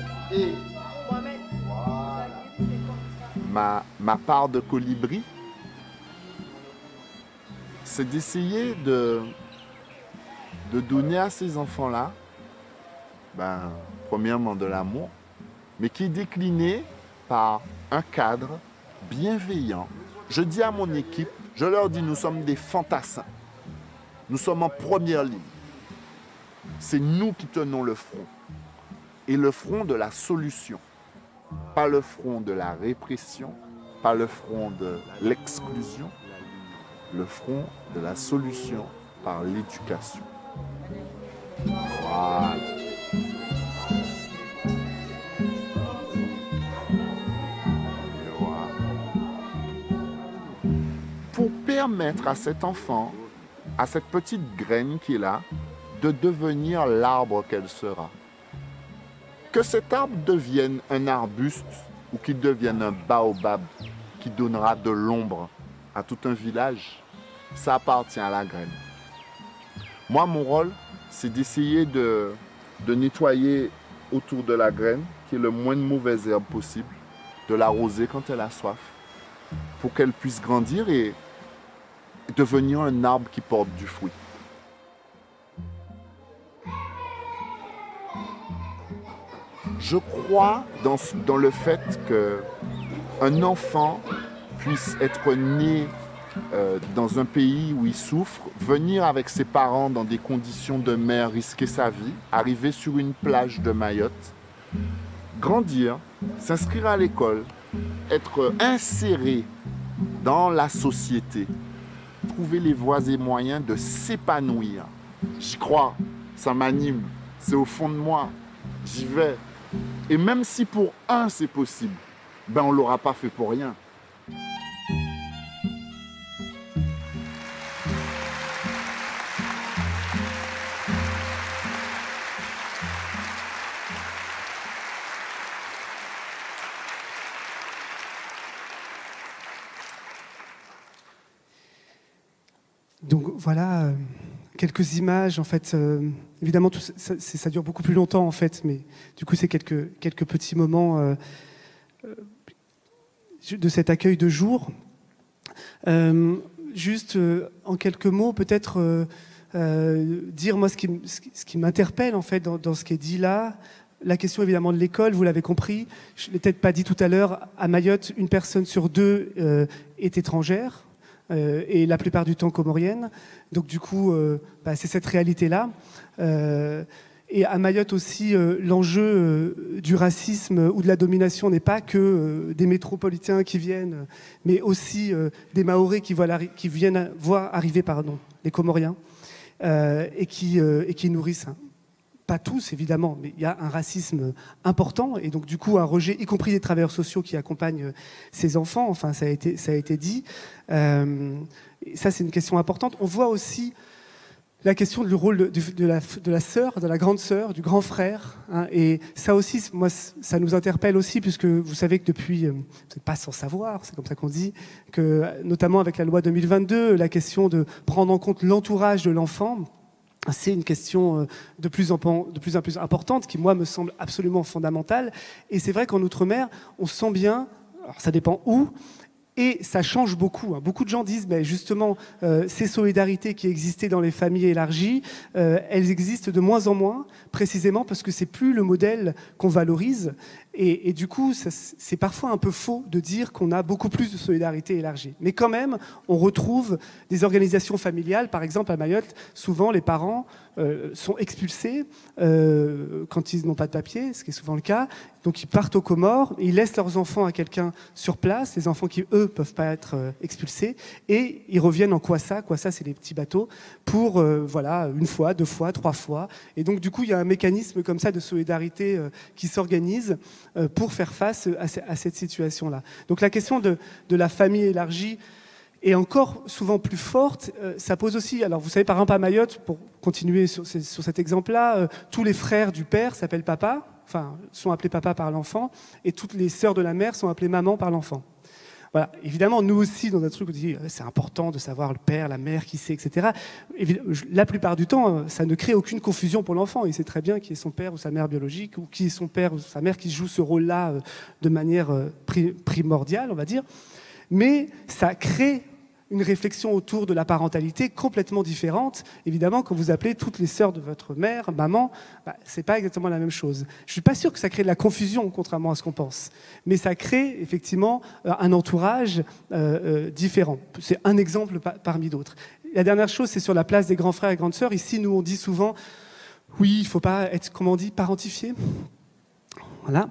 ma part de colibri, c'est d'essayer de donner à ces enfants-là, premièrement de l'amour, mais qui est décliné par un cadre bienveillant. Je dis à mon équipe, je leur dis, nous sommes des fantassins. Nous sommes en première ligne. C'est nous qui tenons le front. Et le front de la solution. Pas le front de la répression, pas le front de l'exclusion, le front de la solution par l'éducation. Voilà. Pour permettre à cet enfant, à cette petite graine qui est là, de devenir l'arbre qu'elle sera. Que cet arbre devienne un arbuste ou qu'il devienne un baobab qui donnera de l'ombre à tout un village, ça appartient à la graine. Moi, mon rôle, c'est d'essayer de nettoyer autour de la graine, qui est le moins de mauvaises herbes possible, de l'arroser quand elle a soif, pour qu'elle puisse grandir et devenir un arbre qui porte du fruit. Je crois dans le fait qu'un enfant puisse être né dans un pays où il souffre, venir avec ses parents dans des conditions de mer, risquer sa vie, arriver sur une plage de Mayotte, grandir, s'inscrire à l'école, être inséré dans la société, trouver les voies et moyens de s'épanouir. J'y crois, ça m'anime, c'est au fond de moi, j'y vais. Et même si pour un c'est possible, ben on ne l'aura pas fait pour rien. Donc voilà quelques images en fait. Évidemment, ça dure beaucoup plus longtemps en fait, mais du coup c'est quelques petits moments de cet accueil de jour. Juste en quelques mots, peut-être dire moi ce qui m'interpelle en fait dans ce qui est dit là. La question évidemment de l'école, vous l'avez compris. Je ne l'ai peut-être pas dit tout à l'heure. À Mayotte, une personne sur deux est étrangère. Et la plupart du temps comorienne. Donc du coup, c'est cette réalité-là. Et à Mayotte aussi, l'enjeu du racisme ou de la domination n'est pas que des métropolitains qui viennent, mais aussi des Mahorais qui viennent voir arriver les Comoriens et qui nourrissent. Pas tous, évidemment, mais il y a un racisme important et donc du coup un rejet, y compris des travailleurs sociaux qui accompagnent ces enfants. Enfin, ça a été dit. Ça, c'est une question importante. On voit aussi la question du rôle de la sœur, de la grande sœur, du grand frère. Hein, et ça aussi, moi, ça nous interpelle aussi, puisque vous savez que depuis, vous n'êtes pas sans savoir, c'est comme ça qu'on dit, que notamment avec la loi 2022, la question de prendre en compte l'entourage de l'enfant, c'est une question de plus en plus importante qui, moi, me semble absolument fondamentale. Et c'est vrai qu'en Outre-mer, on sent bien, alors ça dépend où, et ça change beaucoup. Beaucoup de gens disent, justement, ces solidarités qui existaient dans les familles élargies, elles existent de moins en moins, précisément parce que c'est plus le modèle qu'on valorise. Et du coup, c'est parfois un peu faux de dire qu'on a beaucoup plus de solidarité élargie. Mais quand même, on retrouve des organisations familiales. Par exemple, à Mayotte, souvent, les parents sont expulsés quand ils n'ont pas de papier, ce qui est souvent le cas. Donc, ils partent aux Comores, ils laissent leurs enfants à quelqu'un sur place, les enfants qui, eux, peuvent pas être expulsés, et ils reviennent en Kwassa. Kwassa, c'est les petits bateaux, pour, une fois, 2 fois, 3 fois. Et donc, du coup, il y a un mécanisme comme ça de solidarité qui s'organise pour faire face à cette situation-là. Donc la question de la famille élargie est encore souvent plus forte. Ça pose aussi, alors vous savez par exemple à Mayotte, pour continuer sur cet exemple-là, tous les frères du père s'appellent papa, enfin sont appelés papa par l'enfant, et toutes les sœurs de la mère sont appelées maman par l'enfant. Voilà. Évidemment, nous aussi, dans un truc, on dit c'est important de savoir le père, la mère, qui c'est, etc. La plupart du temps, ça ne crée aucune confusion pour l'enfant. Il sait très bien qui est son père ou sa mère biologique, ou qui est son père ou sa mère qui joue ce rôle-là de manière primordiale, on va dire. Mais ça crée une réflexion autour de la parentalité complètement différente. Évidemment, quand vous appelez toutes les sœurs de votre mère, maman, c'est pas exactement la même chose. Je suis pas sûr que ça crée de la confusion, contrairement à ce qu'on pense. Mais ça crée effectivement un entourage différent. C'est un exemple parmi d'autres. La dernière chose, c'est sur la place des grands frères et grandes sœurs. Ici, nous, on dit souvent, oui, il faut pas être, comment on dit, parentifié. Voilà.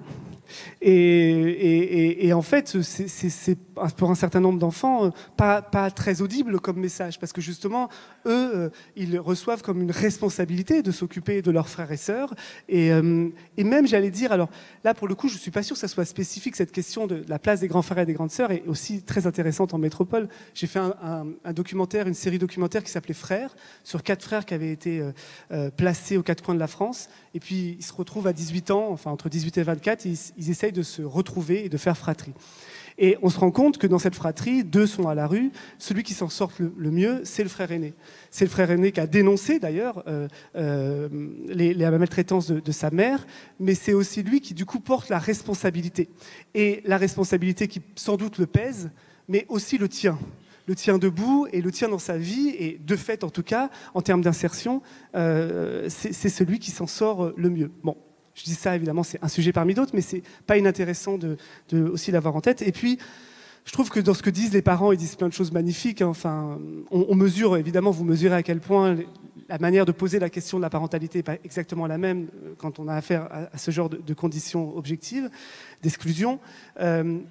Et en fait, c'est pour un certain nombre d'enfants pas très audible comme message, parce que justement, eux, ils reçoivent comme une responsabilité de s'occuper de leurs frères et sœurs. Et même, j'allais dire, alors là, pour le coup, je ne suis pas sûr que ça soit spécifique, cette question de la place des grands frères et des grandes sœurs est aussi très intéressante en métropole. J'ai fait un documentaire, une série documentaire qui s'appelait Frères, sur 4 frères qui avaient été placés aux 4 coins de la France. Et puis, ils se retrouvent à 18 ans, enfin entre 18 et 24, ils essayent de se retrouver et de faire fratrie. Et on se rend compte que dans cette fratrie, 2 sont à la rue. Celui qui s'en sort le mieux, c'est le frère aîné. C'est le frère aîné qui a dénoncé d'ailleurs la maltraitance de sa mère, mais c'est aussi lui qui du coup porte la responsabilité. Et la responsabilité qui sans doute le pèse, mais aussi le tient debout et le tient dans sa vie, et de fait en tout cas, en termes d'insertion, c'est celui qui s'en sort le mieux. Bon. Je dis ça, évidemment, c'est un sujet parmi d'autres, mais c'est pas inintéressant de aussi l'avoir en tête. Et puis, je trouve que dans ce que disent les parents, ils disent plein de choses magnifiques. Hein. Enfin, on mesure, évidemment, vous mesurez à quel point la manière de poser la question de la parentalité n'est pas exactement la même quand on a affaire à ce genre de conditions objectives, d'exclusion.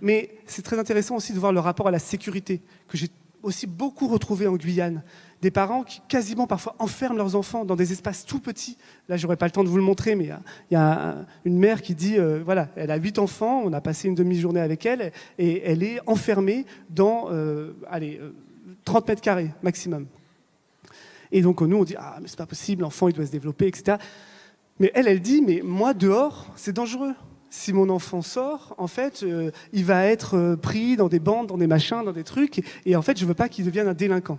Mais c'est très intéressant aussi de voir le rapport à la sécurité, que j'ai aussi beaucoup retrouvé en Guyane. Des parents qui quasiment parfois enferment leurs enfants dans des espaces tout petits. Là, j'aurais pas le temps de vous le montrer, mais il y a une mère qui dit, voilà, elle a 8 enfants, on a passé une demi-journée avec elle, et elle est enfermée dans 30 mètres carrés maximum. Et donc nous, on dit, ah, mais c'est pas possible, l'enfant, il doit se développer, etc. Mais elle dit, mais moi, dehors, c'est dangereux. Si mon enfant sort, en fait, il va être pris dans des bandes, dans des machins, dans des trucs, et en fait, je veux pas qu'il devienne un délinquant.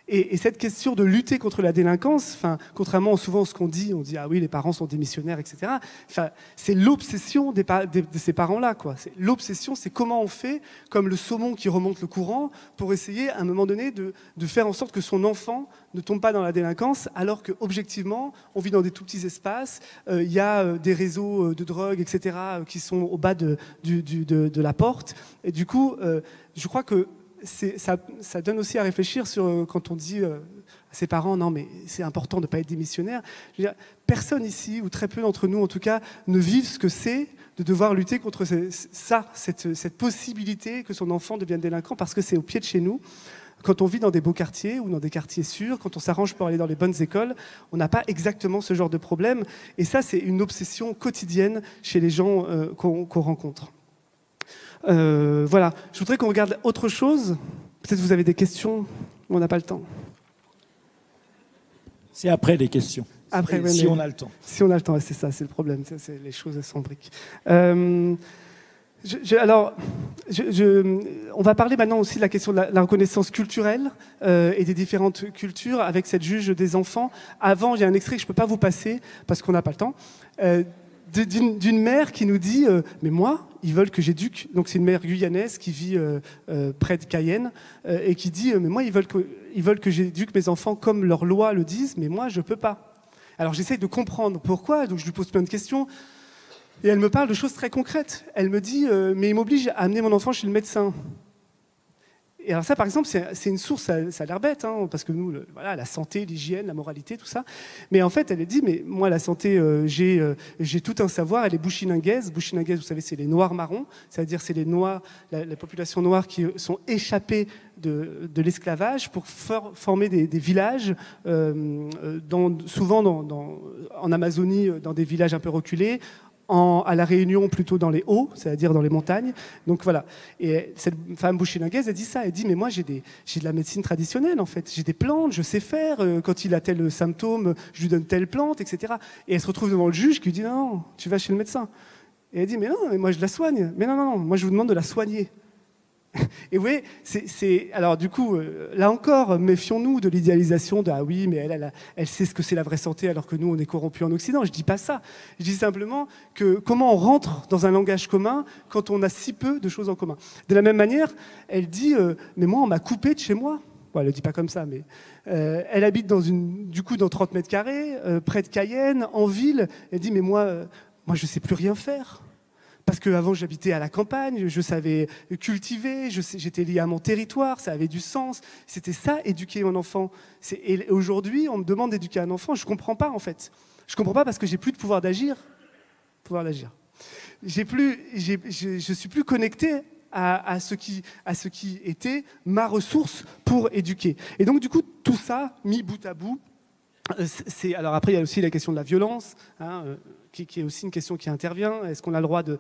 Et cette question de lutter contre la délinquance, contrairement souvent à ce qu'on dit, on dit ah oui, les parents sont démissionnaires, etc. C'est l'obsession de ces parents-là, quoi. L'obsession, c'est comment on fait, comme le saumon qui remonte le courant, pour essayer à un moment donné de faire en sorte que son enfant ne tombe pas dans la délinquance, alors que objectivement, on vit dans des tout petits espaces, il y a des réseaux de drogue, etc., qui sont au bas de la porte. Et du coup, je crois que ça donne aussi à réfléchir sur quand on dit à ses parents non mais c'est important de ne pas être démissionnaire. Je veux dire, personne ici, ou très peu d'entre nous en tout cas, ne vivent ce que c'est de devoir lutter contre cette possibilité que son enfant devienne délinquant, parce que c'est au pied de chez nous. Quand on vit dans des beaux quartiers ou dans des quartiers sûrs, quand on s'arrange pour aller dans les bonnes écoles, on n'a pas exactement ce genre de problème. Et ça, c'est une obsession quotidienne chez les gens qu'on rencontre. Voilà, je voudrais qu'on regarde autre chose. Peut-être vous avez des questions, on n'a pas le temps. C'est après les questions. Après, ouais, si on a le temps. Si on a le temps, c'est ça, c'est le problème. Les choses, elles s'embriquent. On va parler maintenant aussi de la question de la reconnaissance culturelle et des différentes cultures avec cette juge des enfants. Avant, il y a un extrait que je ne peux pas vous passer parce qu'on n'a pas le temps. D'une mère qui nous dit mais moi, ils veulent que j'éduque. Donc c'est une mère guyanaise qui vit près de Cayenne et qui dit mais moi, ils veulent que j'éduque mes enfants comme leurs lois le disent, mais moi, je peux pas. Alors j'essaye de comprendre pourquoi, donc je lui pose plein de questions. Et elle me parle de choses très concrètes. Elle me dit mais il m'oblige à amener mon enfant chez le médecin. Et alors ça, par exemple, c'est une source, ça a l'air bête, hein, parce que nous, voilà, la santé, l'hygiène, la moralité, tout ça. Mais en fait, elle dit, mais moi, la santé, j'ai tout un savoir. Elle est bushinangaise. Bushinangaise, vous savez, c'est les Noirs marrons, c'est-à-dire c'est les Noirs, la population noire qui sont échappés de l'esclavage pour former des villages, souvent en Amazonie, dans des villages un peu reculés, à La Réunion, plutôt dans les hauts, c'est-à-dire dans les montagnes. Donc voilà. Et cette femme bushinangaise, elle dit ça. Elle dit, mais moi, j'ai de la médecine traditionnelle, en fait. J'ai des plantes, je sais faire. Quand il a tel symptôme, je lui donne telle plante, etc. Et elle se retrouve devant le juge qui lui dit, non, tu vas chez le médecin. Et elle dit, mais non, mais moi, je la soigne. Mais non, moi, je vous demande de la soigner. Et vous voyez, alors du coup, là encore, méfions-nous de l'idéalisation de « ah oui, mais elle sait ce que c'est la vraie santé alors que nous, on est corrompus en Occident ». Je ne dis pas ça. Je dis simplement que comment on rentre dans un langage commun quand on a si peu de choses en commun. De la même manière, elle dit « mais moi, on m'a coupé de chez moi ». Bon, elle ne le dit pas comme ça, mais elle habite dans 30 mètres carrés, près de Cayenne, en ville. Elle dit « mais moi, je ne sais plus rien faire ». Parce qu'avant, j'habitais à la campagne, je savais cultiver, j'étais lié à mon territoire, ça avait du sens. C'était ça, éduquer mon enfant. Et aujourd'hui, on me demande d'éduquer un enfant, je ne comprends pas en fait. Je ne comprends pas parce que j'ai plus de pouvoir d'agir. Je suis plus connecté à ce qui était ma ressource pour éduquer. Et donc, du coup, tout ça, mis bout à bout, alors après, il y a aussi la question de la violence, hein, qui est aussi une question qui intervient. Est-ce qu'on a le droit de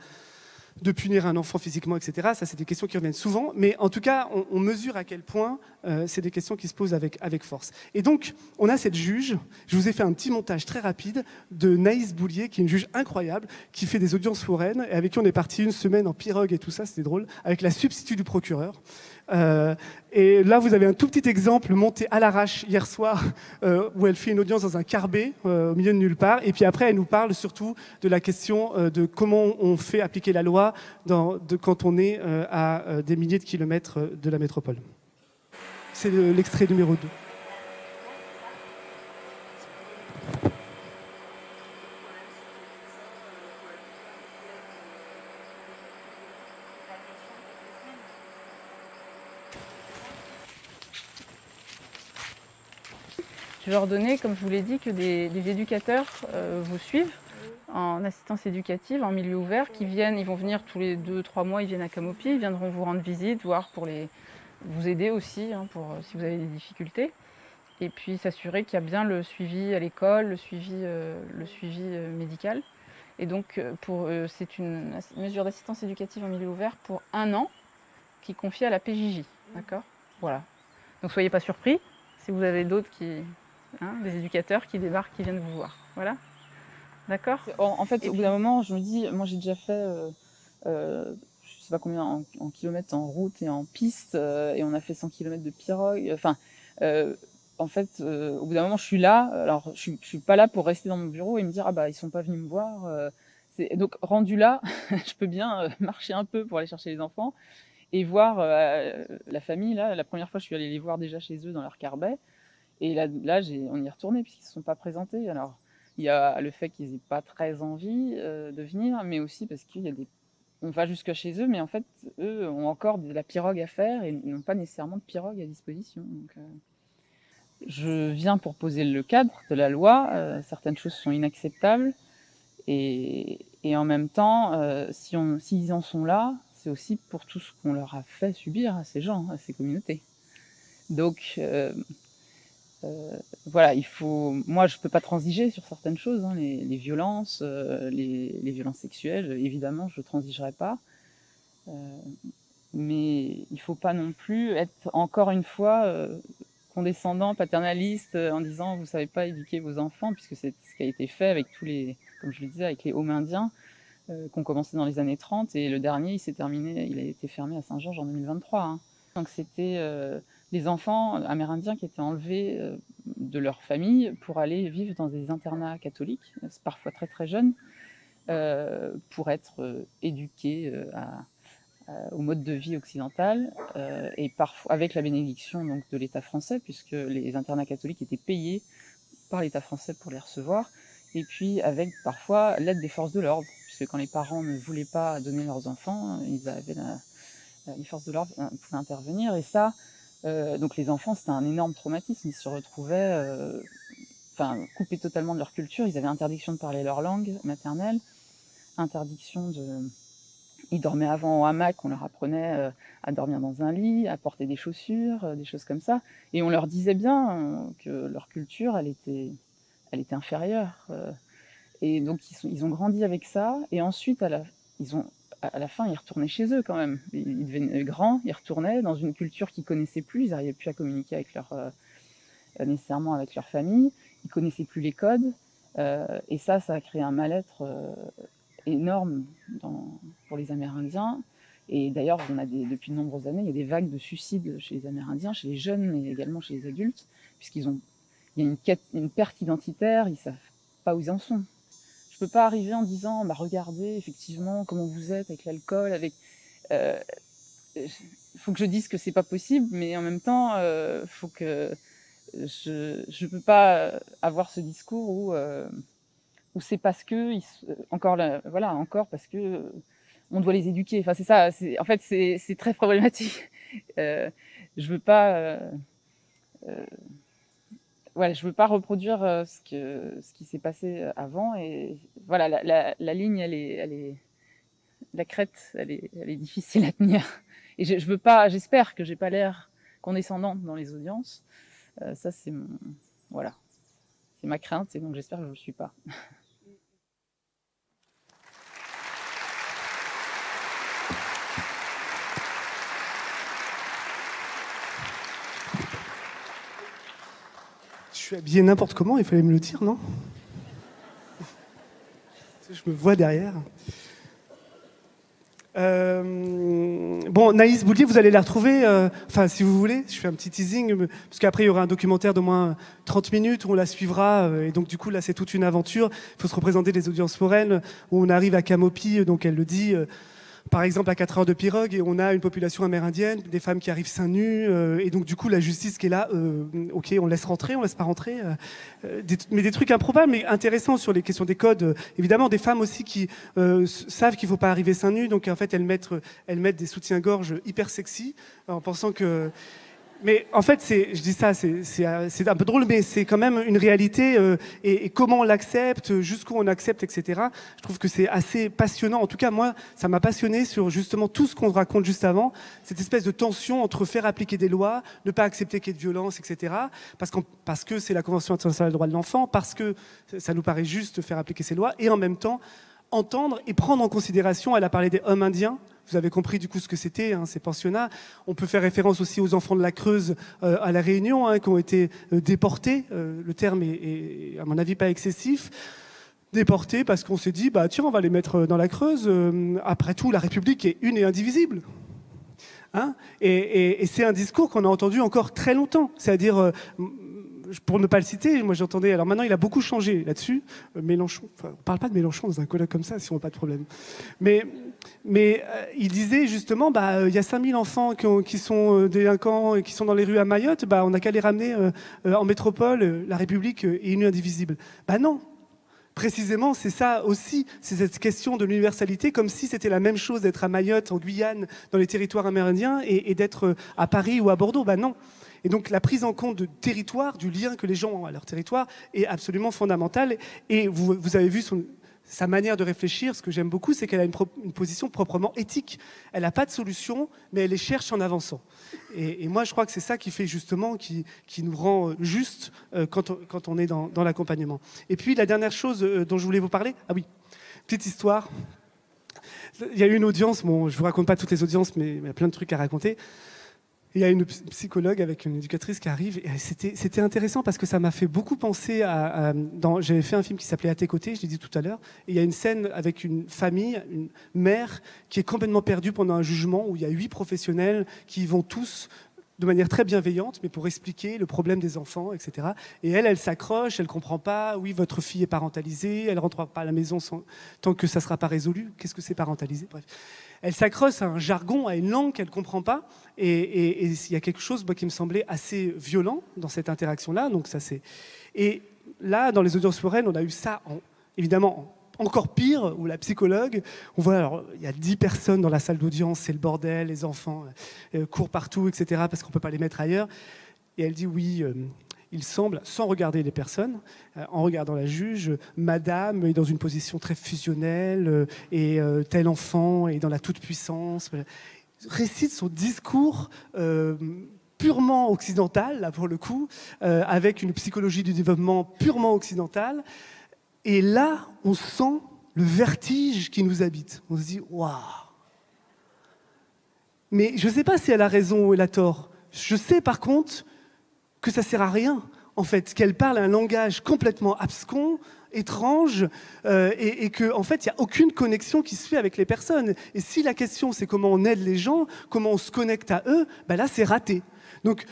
punir un enfant physiquement, etc. Ça, c'est des questions qui reviennent souvent. Mais en tout cas, on mesure à quel point c'est des questions qui se posent avec force. Et donc, on a cette juge. Je vous ai fait un petit montage très rapide de Naïs Boulier, qui est une juge incroyable, qui fait des audiences foraines, et avec qui on est parti une semaine en pirogue et tout ça, c'était drôle, avec la substitut du procureur. Et là, vous avez un tout petit exemple monté à l'arrache hier soir où elle fait une audience dans un carbet au milieu de nulle part. Et puis après, elle nous parle surtout de la question de comment on fait appliquer la loi quand on est à des milliers de kilomètres de la métropole. C'est l'extrait numéro 2. je vais ordonner, comme je vous l'ai dit, que des éducateurs vous suivent en assistance éducative, en milieu ouvert, ils vont venir tous les 2-3 mois, ils viennent à Camopi, ils viendront vous rendre visite, voir vous aider aussi, si vous avez des difficultés. Et puis s'assurer qu'il y a bien le suivi à l'école, le suivi médical. Et donc, c'est une mesure d'assistance éducative en milieu ouvert pour 1 an qui est confiée à la PJJ. D'accord ? Voilà. Donc, soyez pas surpris si vous avez d'autres des éducateurs qui débarquent, qui viennent vous voir. Voilà. D'accord ? En fait, au bout d'un moment, je me dis, moi j'ai déjà fait, je sais pas combien en kilomètres en route et en piste, et on a fait 100 km de pirogue. Enfin, en fait, au bout d'un moment, je suis là. Alors, je suis pas là pour rester dans mon bureau et me dire, ah bah, ils sont pas venus me voir. Donc, rendu là, je peux bien marcher un peu pour aller chercher les enfants et voir la famille. Là, la première fois, je suis allée les voir déjà chez eux dans leur carbet. Et là on y est retourné puisqu'ils ne se sont pas présentés. Alors, il y a le fait qu'ils n'aient pas très envie de venir, mais aussi parce qu'il y a on va jusqu'à chez eux, mais en fait, eux ont encore de la pirogue à faire et n'ont pas nécessairement de pirogue à disposition. Donc, je viens pour poser le cadre de la loi. Certaines choses sont inacceptables. Et en même temps, s'ils en sont là, c'est aussi pour tout ce qu'on leur a fait subir à ces gens, à ces communautés. Donc, voilà, moi, je ne peux pas transiger sur certaines choses, les violences, les violences sexuelles, évidemment, je ne transigerai pas. Mais il ne faut pas non plus être, encore une fois, condescendant, paternaliste, en disant « vous ne savez pas éduquer vos enfants », puisque c'est ce qui a été fait avec comme je le disais, avec les Homes indiens, qui ont commencé dans les années 30, et le dernier, il a été fermé à Saint-Georges en 2023. Donc c'était les enfants amérindiens qui étaient enlevés de leur famille pour aller vivre dans des internats catholiques, parfois très très jeunes, pour être éduqués au mode de vie occidental, et parfois avec la bénédiction donc, de l'État français, puisque les internats catholiques étaient payés par l'État français pour les recevoir, et puis avec parfois l'aide des forces de l'ordre, puisque quand les parents ne voulaient pas donner leurs enfants, les forces de l'ordre pouvaient intervenir, et ça, donc les enfants, c'était un énorme traumatisme, ils se retrouvaient coupés totalement de leur culture, ils avaient interdiction de parler leur langue maternelle, interdiction de... Ils dormaient avant en hamac, on leur apprenait à dormir dans un lit, à porter des chaussures, des choses comme ça. Et on leur disait bien que leur culture, elle était inférieure. Et donc, ils ont grandi avec ça. Et ensuite, à la fin, ils retournaient chez eux quand même. Ils devenaient grands, ils retournaient dans une culture qu'ils ne connaissaient plus. Ils n'arrivaient plus à communiquer avec nécessairement avec leur famille. Ils ne connaissaient plus les codes. Et ça a créé un mal-être énorme pour les Amérindiens. Et d'ailleurs, depuis de nombreuses années, il y a des vagues de suicides chez les Amérindiens, chez les jeunes, mais également chez les adultes, puisqu'il y a une perte identitaire, ils ne savent pas où ils en sont. Je ne peux pas arriver en disant, regardez effectivement comment vous êtes avec l'alcool, il faut que je dise que c'est pas possible, mais en même temps, faut que je peux pas avoir ce discours où c'est parce que encore parce que on doit les éduquer. Enfin, c'est ça. En fait, c'est très problématique. Je veux pas. Je veux pas reproduire ce qui s'est passé avant. Et voilà, la ligne, elle est la crête, elle est difficile à tenir. Et je veux pas. J'espère que j'ai pas l'air condescendante dans les audiences. Ça, c'est c'est ma crainte. Et donc, j'espère que je le suis pas. Je suis habillé n'importe comment, il fallait me le dire, non? Je me vois derrière. Bon, Naïs Boulier, vous allez la retrouver, si vous voulez, je fais un petit teasing, parce qu'après il y aura un documentaire d'au moins 30 minutes où on la suivra, et donc du coup là c'est toute une aventure. Il faut se représenter des audiences foraines, où on arrive à Camopi, donc elle le dit, par exemple à 4 heures de pirogue, et on a une population amérindienne, des femmes qui arrivent seins nus, et donc du coup la justice qui est là, ok, on laisse rentrer, on laisse pas rentrer, mais des trucs improbables, mais intéressants sur les questions des codes. Évidemment, des femmes aussi qui savent qu'il faut pas arriver seins nus, donc en fait elles mettent des soutiens-gorge hyper sexy, en pensant que Mais en fait, je dis ça, c'est un peu drôle, mais c'est quand même une réalité. Et comment on l'accepte, jusqu'où on accepte, etc. Je trouve que c'est assez passionnant. En tout cas, moi, ça m'a passionné sur justement tout ce qu'on raconte juste avant, cette espèce de tension entre faire appliquer des lois, ne pas accepter qu'il y ait de violence, etc. Parce que c'est la Convention internationale des droits de l'enfant, parce que ça nous paraît juste de faire appliquer ces lois, et en même temps, entendre et prendre en considération, elle a parlé des hommes indiens, vous avez compris du coup ce que c'était, hein, ces pensionnats. On peut faire référence aussi aux enfants de la Creuse à La Réunion, hein, qui ont été déportés. Le terme est, à mon avis, pas excessif. Déportés parce qu'on s'est dit, bah, tiens, on va les mettre dans la Creuse. Après tout, la République est une et indivisible. Hein, et c'est un discours qu'on a entendu encore très longtemps. C'est-à-dire... pour ne pas le citer, moi j'entendais... Alors maintenant, il a beaucoup changé là-dessus. Mélenchon... Enfin, on ne parle pas de Mélenchon dans un colloque comme ça, si on n'a pas de problème. Mais il disait justement, il y a 5000 enfants qui sont délinquants et qui sont dans les rues à Mayotte, on n'a qu'à les ramener en métropole, la République est une et indivisible. Non. Précisément, c'est ça aussi, c'est cette question de l'universalité, comme si c'était la même chose d'être à Mayotte, en Guyane, dans les territoires amérindiens, et d'être à Paris ou à Bordeaux. Non. Et donc la prise en compte du territoire, du lien que les gens ont à leur territoire, est absolument fondamentale. Et vous avez vu sa manière de réfléchir, ce que j'aime beaucoup, c'est qu'elle a une position proprement éthique. Elle n'a pas de solution, mais elle les cherche en avançant. Et moi, je crois que c'est ça qui fait justement, qui nous rend juste quand on est dans l'accompagnement. Et puis, la dernière chose dont je voulais vous parler, ah oui, petite histoire. Il y a eu une audience, je ne vous raconte pas toutes les audiences, mais il y a plein de trucs à raconter. Il y a une psychologue avec une éducatrice qui arrive, et c'était intéressant parce que ça m'a fait beaucoup penser j'avais fait un film qui s'appelait À tes côtés, je l'ai dit tout à l'heure, et il y a une scène avec une famille, une mère qui est complètement perdue pendant un jugement où il y a 8 professionnels qui vont tous de manière très bienveillante, mais pour expliquer le problème des enfants, etc. Et elle s'accroche, elle ne comprend pas. Oui, votre fille est parentalisée, elle ne rentre pas à la maison tant que ça ne sera pas résolu. Qu'est-ce que c'est parentalisé? Bref. Elle s'accroche à un jargon, à une langue qu'elle ne comprend pas. Et il y a quelque chose qui me semblait assez violent dans cette interaction-là. Et là, dans les audiences foraines, on a eu ça, évidemment, encore pire, où la psychologue, on voit, alors, il y a 10 personnes dans la salle d'audience, c'est le bordel, les enfants courent partout, etc., parce qu'on ne peut pas les mettre ailleurs. Et elle dit oui, il semble, sans regarder les personnes, en regardant la juge, madame est dans une position très fusionnelle, et tel enfant est dans la toute-puissance. Récite son discours purement occidental, là pour le coup, avec une psychologie du développement purement occidentale. Et là, on sent le vertige qui nous habite. On se dit, waouh! Mais je ne sais pas si elle a raison ou elle a tort. Je sais par contre que ça ne sert à rien, en fait, qu'elle parle un langage complètement abscon, étrange, et qu'en fait, il n'y a aucune connexion qui se fait avec les personnes. Et si la question, c'est comment on aide les gens, comment on se connecte à eux, là, c'est raté. Donc,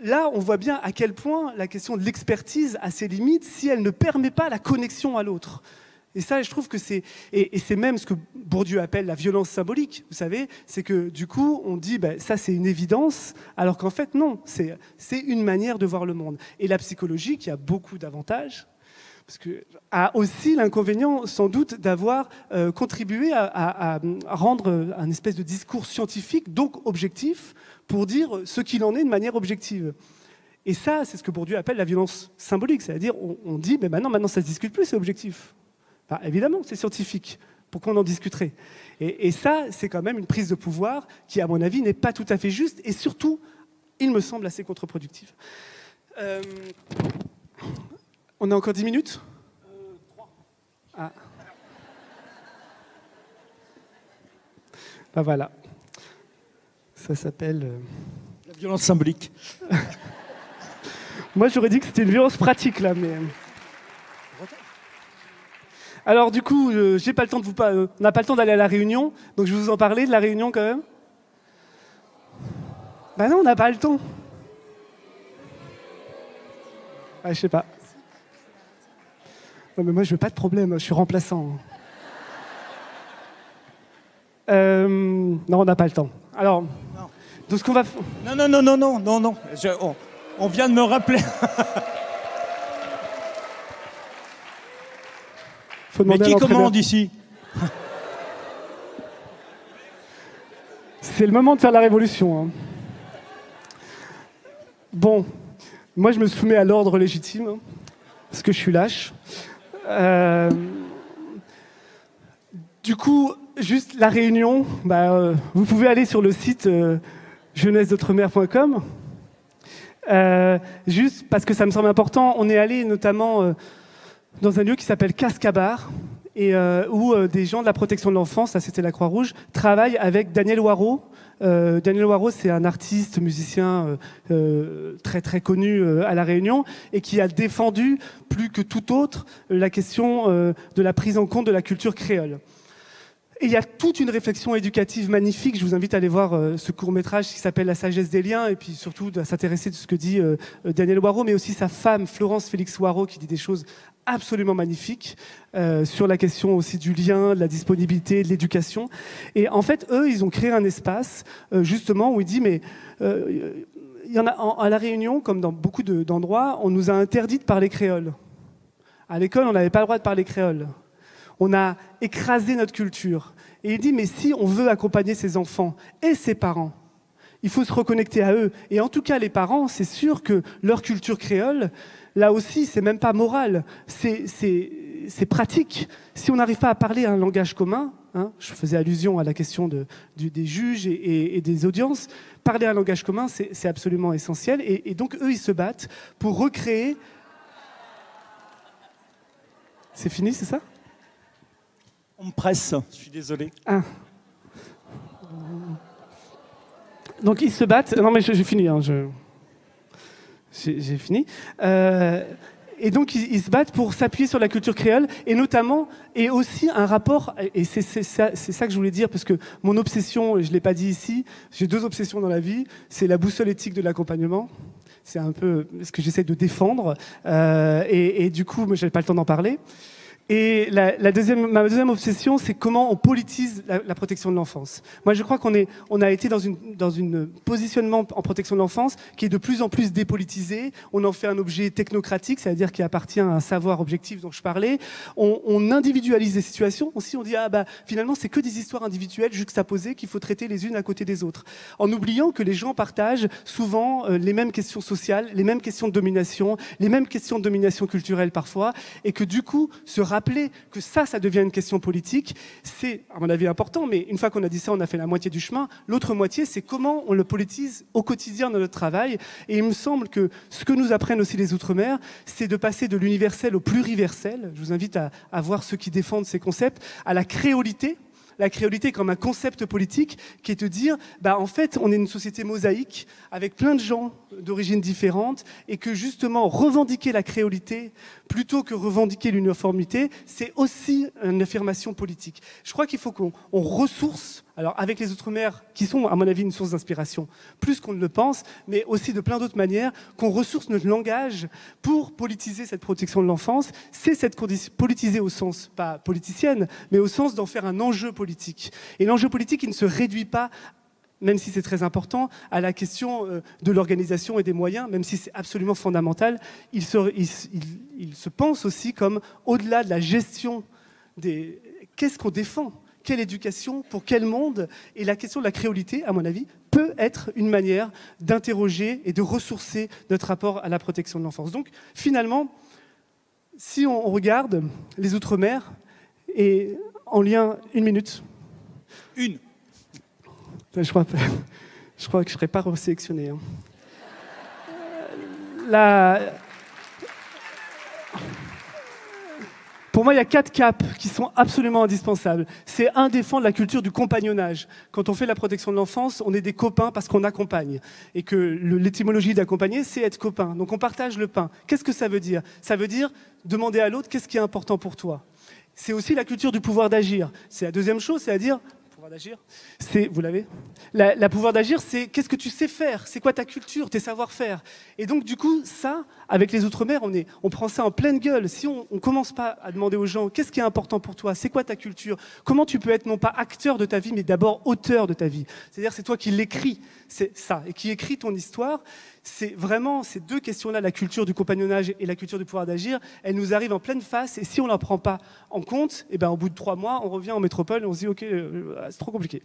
là, on voit bien à quel point la question de l'expertise a ses limites si elle ne permet pas la connexion à l'autre. Et ça, je trouve que c'est... Et c'est même ce que Bourdieu appelle la violence symbolique, vous savez, c'est que du coup, on dit, ça c'est une évidence, alors qu'en fait, non, c'est une manière de voir le monde. Et la psychologie, qui a beaucoup d'avantages, parce que, a aussi l'inconvénient, sans doute, d'avoir contribué à rendre un espèce de discours scientifique, donc objectif, pour dire ce qu'il en est de manière objective. Et ça, c'est ce que Bourdieu appelle la violence symbolique, c'est-à-dire on dit, mais maintenant ça ne se discute plus, c'est objectif. Évidemment, c'est scientifique. Pourquoi on en discuterait? Et ça, c'est quand même une prise de pouvoir qui, à mon avis, n'est pas tout à fait juste, et surtout, il me semble assez contre-productive. On a encore 10 minutes 3. Voilà. Ça s'appelle... La violence symbolique. Moi, j'aurais dit que c'était une violence pratique, là, mais... Alors, du coup, j'ai pas le temps on n'a pas le temps d'aller à la réunion, donc je vais vous en parler de la réunion, quand même. Non, on n'a pas le temps. Je sais pas. Non, mais moi, je veux pas de problème, je suis remplaçant. Non, on n'a pas le temps. Alors... Donc, ce qu'on va... Non. On vient de me rappeler. Mais qui commande ici? C'est le moment de faire la révolution. Bon, moi je me soumets à l'ordre légitime, hein, parce que je suis lâche. Du coup, juste la réunion, vous pouvez aller sur le site jeunesse-d'outre-mer.com. Juste parce que ça me semble important, on est allé notamment dans un lieu qui s'appelle Cascabar, et où des gens de la protection de l'enfance, ça c'était la Croix-Rouge, travaillent avec Daniel Waro. Daniel Waro, c'est un artiste, musicien très très connu à La Réunion, et qui a défendu plus que tout autre la question de la prise en compte de la culture créole. Et il y a toute une réflexion éducative magnifique. Je vous invite à aller voir ce court-métrage qui s'appelle La sagesse des liens, et puis surtout à s'intéresser de ce que dit Daniel Waro, mais aussi sa femme, Florence Félix Waro, qui dit des choses absolument magnifiques sur la question aussi du lien, de la disponibilité, de l'éducation. Et en fait, eux, ils ont créé un espace, justement, où il dit, mais il y en a à La Réunion, comme dans beaucoup d'endroits, on nous a interdit de parler créole. À l'école, on n'avait pas le droit de parler créole. On a écrasé notre culture. Et il dit, mais si on veut accompagner ses enfants et ses parents, il faut se reconnecter à eux. Et en tout cas, les parents, c'est sûr que leur culture créole, là aussi, c'est même pas moral, c'est pratique. Si on n'arrive pas à parler un langage commun, hein, je faisais allusion à la question des juges et des audiences, parler un langage commun, c'est absolument essentiel. Et donc, eux, ils se battent pour recréer... C'est fini, c'est ça ? On me presse, je suis désolé. Ah. Donc ils se battent. Non mais j'ai fini. Hein, j'ai fini. Et donc ils se battent pour s'appuyer sur la culture créole et notamment et aussi un rapport. Et c'est ça que je voulais dire parce que mon obsession, je l'ai pas dit ici. J'ai 2 obsessions dans la vie. C'est la boussole éthique de l'accompagnement. C'est un peu ce que j'essaie de défendre. Et du coup, j'avais pas le temps d'en parler. Et ma deuxième obsession, c'est comment on politise la protection de l'enfance. Moi, je crois qu'on a été dans une positionnement en protection de l'enfance qui est de plus en plus dépolitisé. On en fait un objet technocratique, c'est-à-dire qui appartient à un savoir objectif dont je parlais. On individualise les situations. Aussi, on dit finalement, c'est que des histoires individuelles juxtaposées qu'il faut traiter les unes à côté des autres, en oubliant que les gens partagent souvent les mêmes questions sociales, les mêmes questions de domination, les mêmes questions de domination culturelle parfois, et que du coup, rappeler que ça devient une question politique, c'est, à mon avis, important, mais une fois qu'on a dit ça, on a fait la moitié du chemin. L'autre moitié, c'est comment on le politise au quotidien dans notre travail. Et il me semble que ce que nous apprennent aussi les Outre-mer, c'est de passer de l'universel au pluriversel. Je vous invite à voir ceux qui défendent ces concepts, à la créolité. La créolité comme un concept politique qui est de dire, en fait, on est une société mosaïque avec plein de gens d'origines différentes et que justement, revendiquer la créolité plutôt que revendiquer l'uniformité, c'est aussi une affirmation politique. Je crois qu'il faut qu'on ressource, alors avec les Outre-mer, qui sont, à mon avis, une source d'inspiration, plus qu'on ne le pense, mais aussi de plein d'autres manières, qu'on ressource notre langage pour politiser cette protection de l'enfance. C'est cette condition, politiser au sens, pas politicienne, mais au sens d'en faire un enjeu politique. Et l'enjeu politique, il ne se réduit pas, même si c'est très important, à la question de l'organisation et des moyens, même si c'est absolument fondamental, il se pense aussi comme, au-delà de la gestion des... Qu'est-ce qu'on défend ? Quelle éducation, pour quel monde? Et la question de la créolité, à mon avis, peut être une manière d'interroger et de ressourcer notre rapport à la protection de l'enfance. Donc, finalement, si on regarde les Outre-mer, et en lien, 1 minute. Je crois que je ne serai pas resélectionné. Pour moi, il y a 4 caps qui sont absolument indispensables. C'est défendre la culture du compagnonnage. Quand on fait la protection de l'enfance, on est des copains parce qu'on accompagne. Et que l'étymologie d'accompagner, c'est être copain. Donc on partage le pain. Qu'est-ce que ça veut dire? Ça veut dire demander à l'autre qu'est-ce qui est important pour toi. C'est aussi la culture du pouvoir d'agir. C'est la deuxième chose, c'est-à-dire... Pouvoir d'agir, vous l'avez? La pouvoir d'agir, c'est qu'est-ce que tu sais faire? C'est quoi ta culture, tes savoir-faire? Et donc, du coup, ça, avec les Outre-mer, on prend ça en pleine gueule. Si on ne commence pas à demander aux gens qu'est-ce qui est important pour toi? C'est quoi ta culture? Comment tu peux être non pas acteur de ta vie, mais d'abord auteur de ta vie? C'est-à-dire, c'est toi qui l'écris, c'est ça, et qui écrit ton histoire. C'est vraiment ces 2 questions-là, la culture du compagnonnage et la culture du pouvoir d'agir, elles nous arrivent en pleine face, et si on ne la prend pas en compte, au bout de 3 mois, on revient en métropole et on se dit « Ok, c'est trop compliqué ».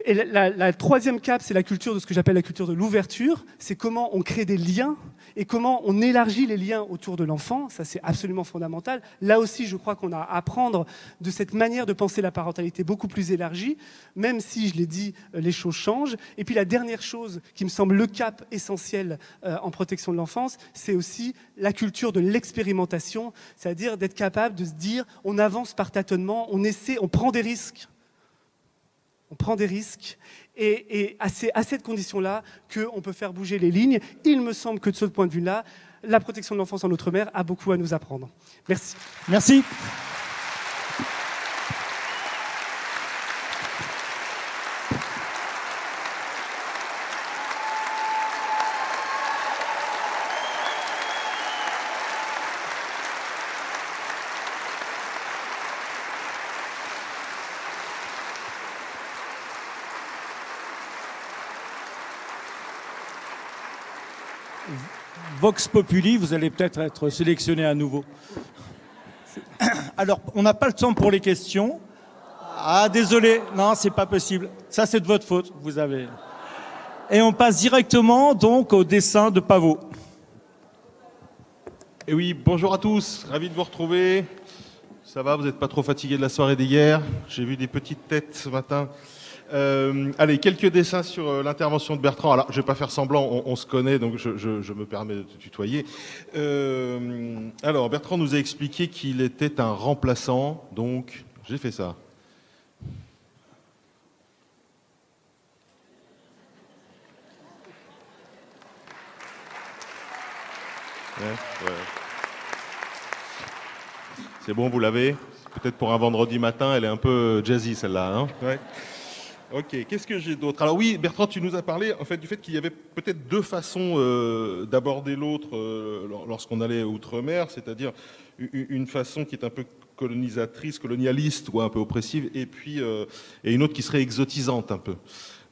Et la troisième cape, c'est la culture de ce que j'appelle la culture de l'ouverture. C'est comment on crée des liens et comment on élargit les liens autour de l'enfant. Ça, c'est absolument fondamental. Là aussi, je crois qu'on a à apprendre de cette manière de penser la parentalité beaucoup plus élargie, même si, je l'ai dit, les choses changent. Et puis la dernière chose qui me semble le cap essentiel en protection de l'enfance, c'est aussi la culture de l'expérimentation, c'est-à-dire d'être capable de se dire, on avance par tâtonnement, on essaie, on prend des risques. On prend des risques et à cette condition-là qu'on peut faire bouger les lignes. Il me semble que de ce point de vue-là, la protection de l'enfance en Outre-mer a beaucoup à nous apprendre. Merci. Merci. Vox Populi, vous allez peut-être être sélectionné à nouveau. Alors, on n'a pas le temps pour les questions. Ah, désolé, non, c'est pas possible. Ça, c'est de votre faute, vous avez. Et on passe directement, donc, au dessin de Pavot. Et oui, bonjour à tous, ravi de vous retrouver. Ça va, vous n'êtes pas trop fatigués de la soirée d'hier? J'ai vu des petites têtes ce matin. Allez, quelques dessins sur l'intervention de Bertrand. Alors, je ne vais pas faire semblant, on se connaît, donc je me permets de te tutoyer. Alors, Bertrand nous a expliqué qu'il était un remplaçant, donc j'ai fait ça. Ouais. C'est bon, vous l'avez? Peut-être pour un vendredi matin, elle est un peu jazzy celle-là, hein? Ouais. Ok, qu'est-ce que j'ai d'autre? Alors oui, Bertrand, tu nous as parlé en fait, du fait qu'il y avait peut-être deux façons d'aborder l'autre lorsqu'on allait outre-mer, c'est-à-dire une façon qui est un peu colonisatrice, colonialiste ou un peu oppressive, et puis et une autre qui serait exotisante un peu.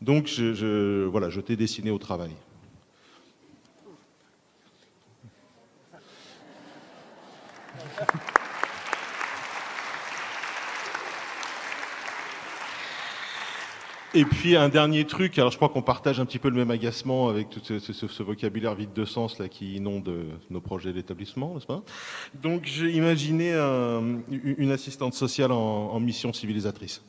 Donc voilà, je t'ai dessiné au travail. Et puis un dernier truc, alors je crois qu'on partage un petit peu le même agacement avec tout ce vocabulaire vide de sens là qui inonde nos projets d'établissement, n'est-ce pas? Donc j'ai imaginé une assistante sociale en mission civilisatrice.